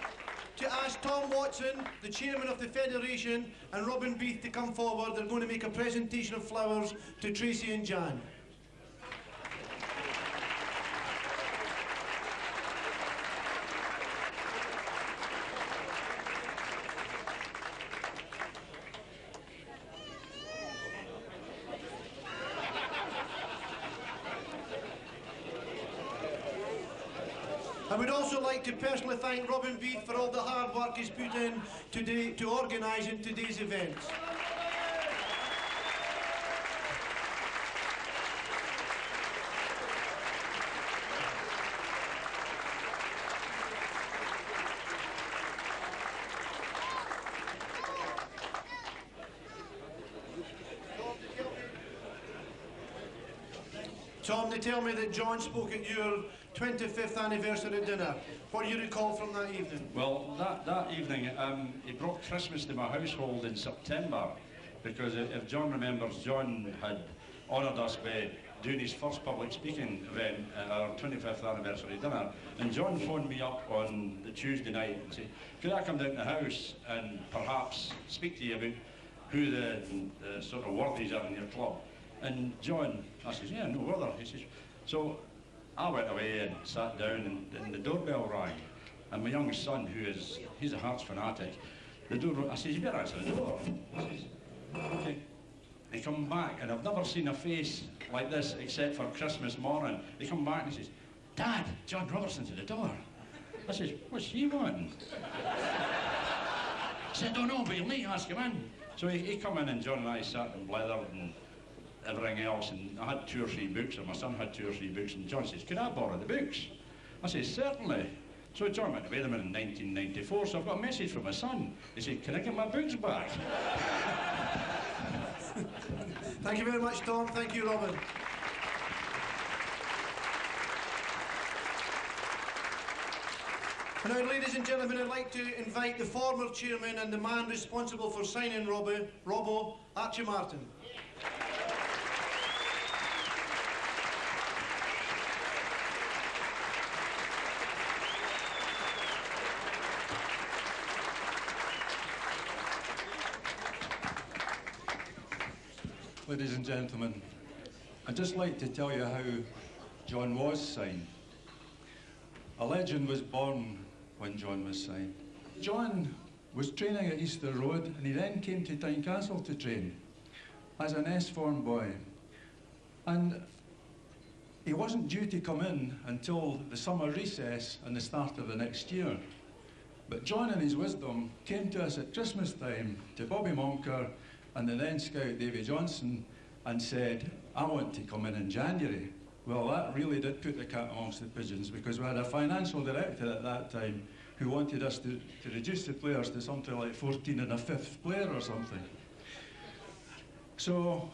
to ask Tom Watson, the chairman of the Federation, and Robin Beath to come forward. They're going to make a presentation of flowers to Tracy and Jan. I would also like to personally thank Robin Beath for all the hard work he's put in today to organising today's event. Tom, they tell me that John spoke at your 25th anniversary dinner. What do you recall from that evening? Well, that evening, he brought Christmas to my household in September, because if John remembers, John had honoured us by doing his first public speaking event at our 25th anniversary dinner. And John phoned me up on the Tuesday night and said, could I come down to the house and perhaps speak to you about who the sort of worthies are in your club? And John, I says, yeah, no bother. He says, so I went away and sat down and the doorbell rang. And my young son, he's a Hearts fanatic, the door, I says, you better answer the door. He says, okay. He come back, and I've never seen a face like this except for Christmas morning. He come back and he says, Dad, John Robertson's at the door. I says, what's he wanting? said, oh no, but you'll need to ask him in. So he come in and John and I sat and blethered and everything else, and I had 2 or 3 books, and my son had 2 or 3 books, and John says, could I borrow the books? I said, certainly. So John went away them in 1994, so I've got a message from my son. He said, can I get my books back? Thank you very much, Tom. Thank you, Robin. And now, ladies and gentlemen, I'd like to invite the former chairman and the man responsible for signing Robbo, Archie Martin. Ladies and gentlemen, I'd just like to tell you how John was signed. A legend was born when John was signed. John was training at Easter Road, and he then came to Tynecastle to train as an S-form boy. And he wasn't due to come in until the summer recess and the start of the next year. But John, in his wisdom, came to us at Christmas time, to Bobby Monker and the then scout Davy Johnson, and said, I want to come in January. Well, that really did put the cat amongst the pigeons, because we had a financial director at that time who wanted us to reduce the players to something like 14 and a fifth player or something. So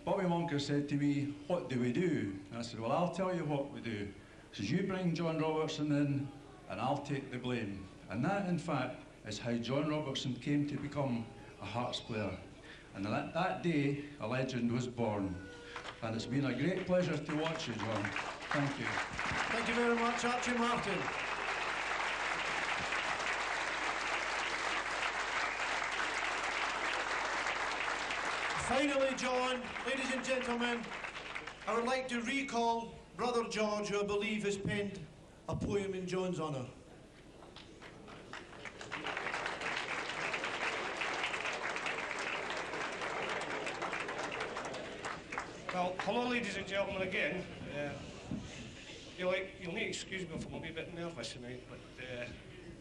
Bobby Monker said to me, what do we do? And I said, well, I'll tell you what we do. He says, you bring John Robertson in and I'll take the blame. And that, in fact, is how John Robertson came to become a Hearts player. And that day, a legend was born. And it's been a great pleasure to watch you, John. Thank you. Thank you very much, Archie Martin. Finally, John, ladies and gentlemen, I would like to recall Brother George, who I believe has penned a poem in John's honour. Well, hello, ladies and gentlemen, again. You'll need to excuse me if I'm a wee bit nervous tonight, but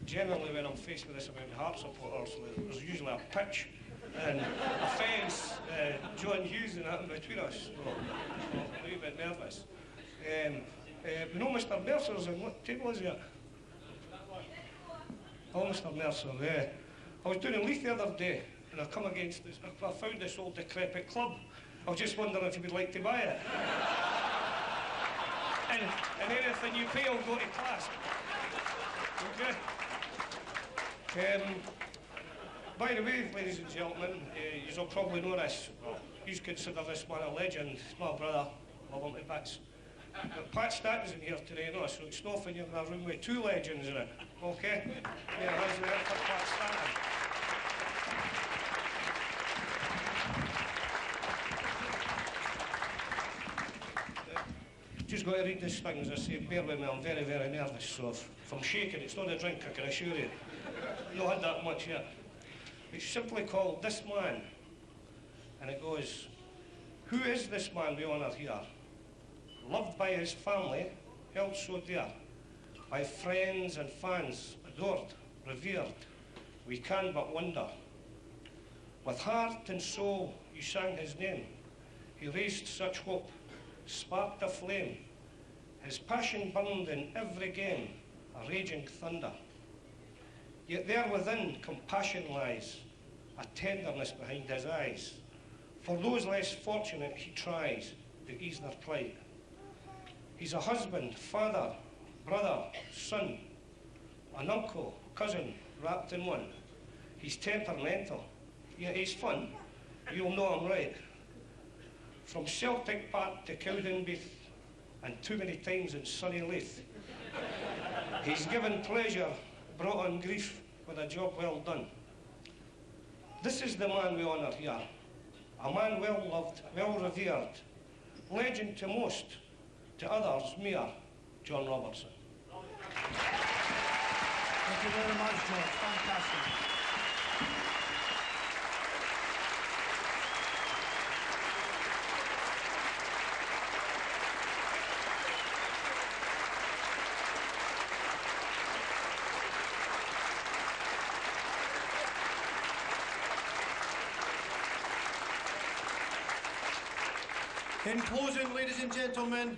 generally when I'm faced with this amount of Hearts supporters, there's usually a pitch and a fence, John Hughes and that in between us. So I'm a wee bit nervous. We know Mr. Mercer's in what table is it? Oh, Mr. Mercer, yeah. I was doing in Leith the other day, and I come against this, I found this old decrepit club. I was just wondering if you would like to buy it. and anything you pay will go to class. Okay. By the way, ladies and gentlemen, you'll probably know this. Well, you consider this man a legend. He's my brother. I love him to bits. But Pat Stanton's in here today, no, so it's not when you're in a room with 2 legends in it. Okay? Yeah, hands there for Pat Stanton. Just got to read this thing, as I say, bear with me, I'm very, very nervous, so if I'm shaking, it's not a drink, I can assure you. Not had that much yet. It's simply called This Man, and it goes, who is this man we honour here? Loved by his family, held so dear, by friends and fans, adored, revered, we can but wonder. With heart and soul you sang his name, he raised such hope, sparked a flame. His passion burned in every game, a raging thunder. Yet there within compassion lies, a tenderness behind his eyes. For those less fortunate he tries to ease their plight. He's a husband, father, brother, son, an uncle, cousin, wrapped in one. He's temperamental, yet he's fun. You'll know I'm right. From Celtic Park to Cowdenbeath, and too many times in sunny Leith. He's given pleasure, brought on grief, with a job well done. This is the man we honour here, a man well loved, well revered, legend to most, to others mere, John Robertson. Thank you very much, George. Fantastic. In closing, ladies and gentlemen,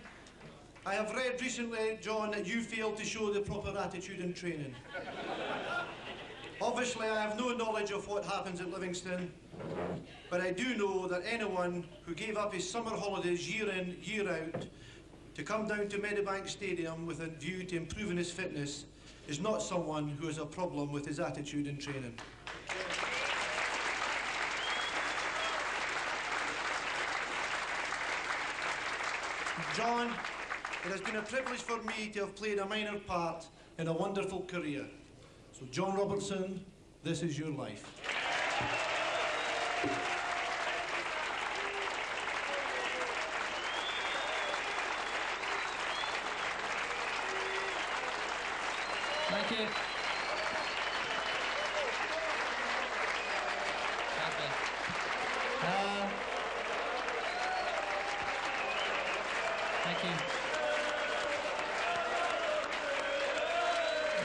I have read recently, John, that you failed to show the proper attitude in training. Obviously, I have no knowledge of what happens at Livingston, but I do know that anyone who gave up his summer holidays year in, year out to come down to Medibank Stadium with a view to improving his fitness is not someone who has a problem with his attitude in training. John, it has been a privilege for me to have played a minor part in a wonderful career. So, John Robertson, this is your life. Thank you. Thank you.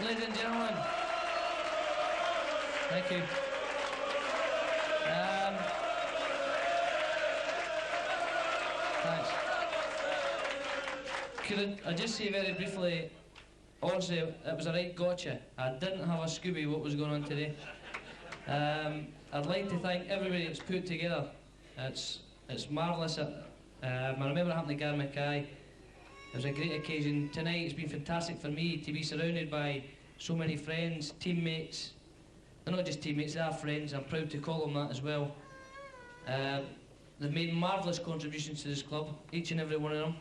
Ladies and gentlemen, thank you. Thanks. Could I just say very briefly, honestly, it was a right gotcha. I didn't have a Scooby what was going on today. I'd like to thank everybody that's put together. It's marvellous. I remember it happened to Gary Mackay. It was a great occasion. Tonight it's been fantastic for me to be surrounded by so many friends, teammates. They're not just teammates, they are friends. I'm proud to call them that as well. They've made marvellous contributions to this club, each and every one of them.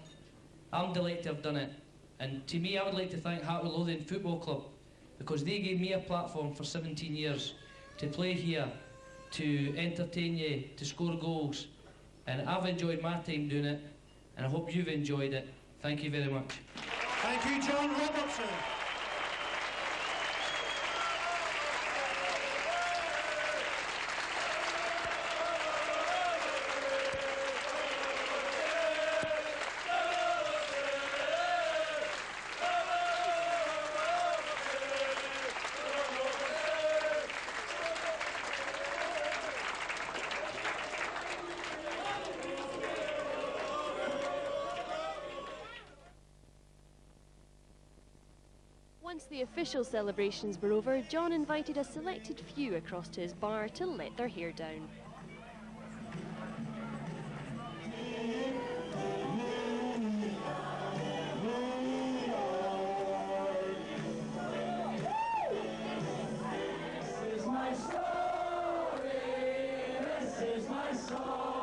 I'm delighted to have done it. And to me, I would like to thank Hartlepool Lothian Football Club, because they gave me a platform for 17 years to play here, to entertain you, to score goals. And I've enjoyed my time doing it, and I hope you've enjoyed it. Thank you very much. Thank you, John Robertson. Once the official celebrations were over, John invited a selected few across to his bar to let their hair down. This is my story, this is my song.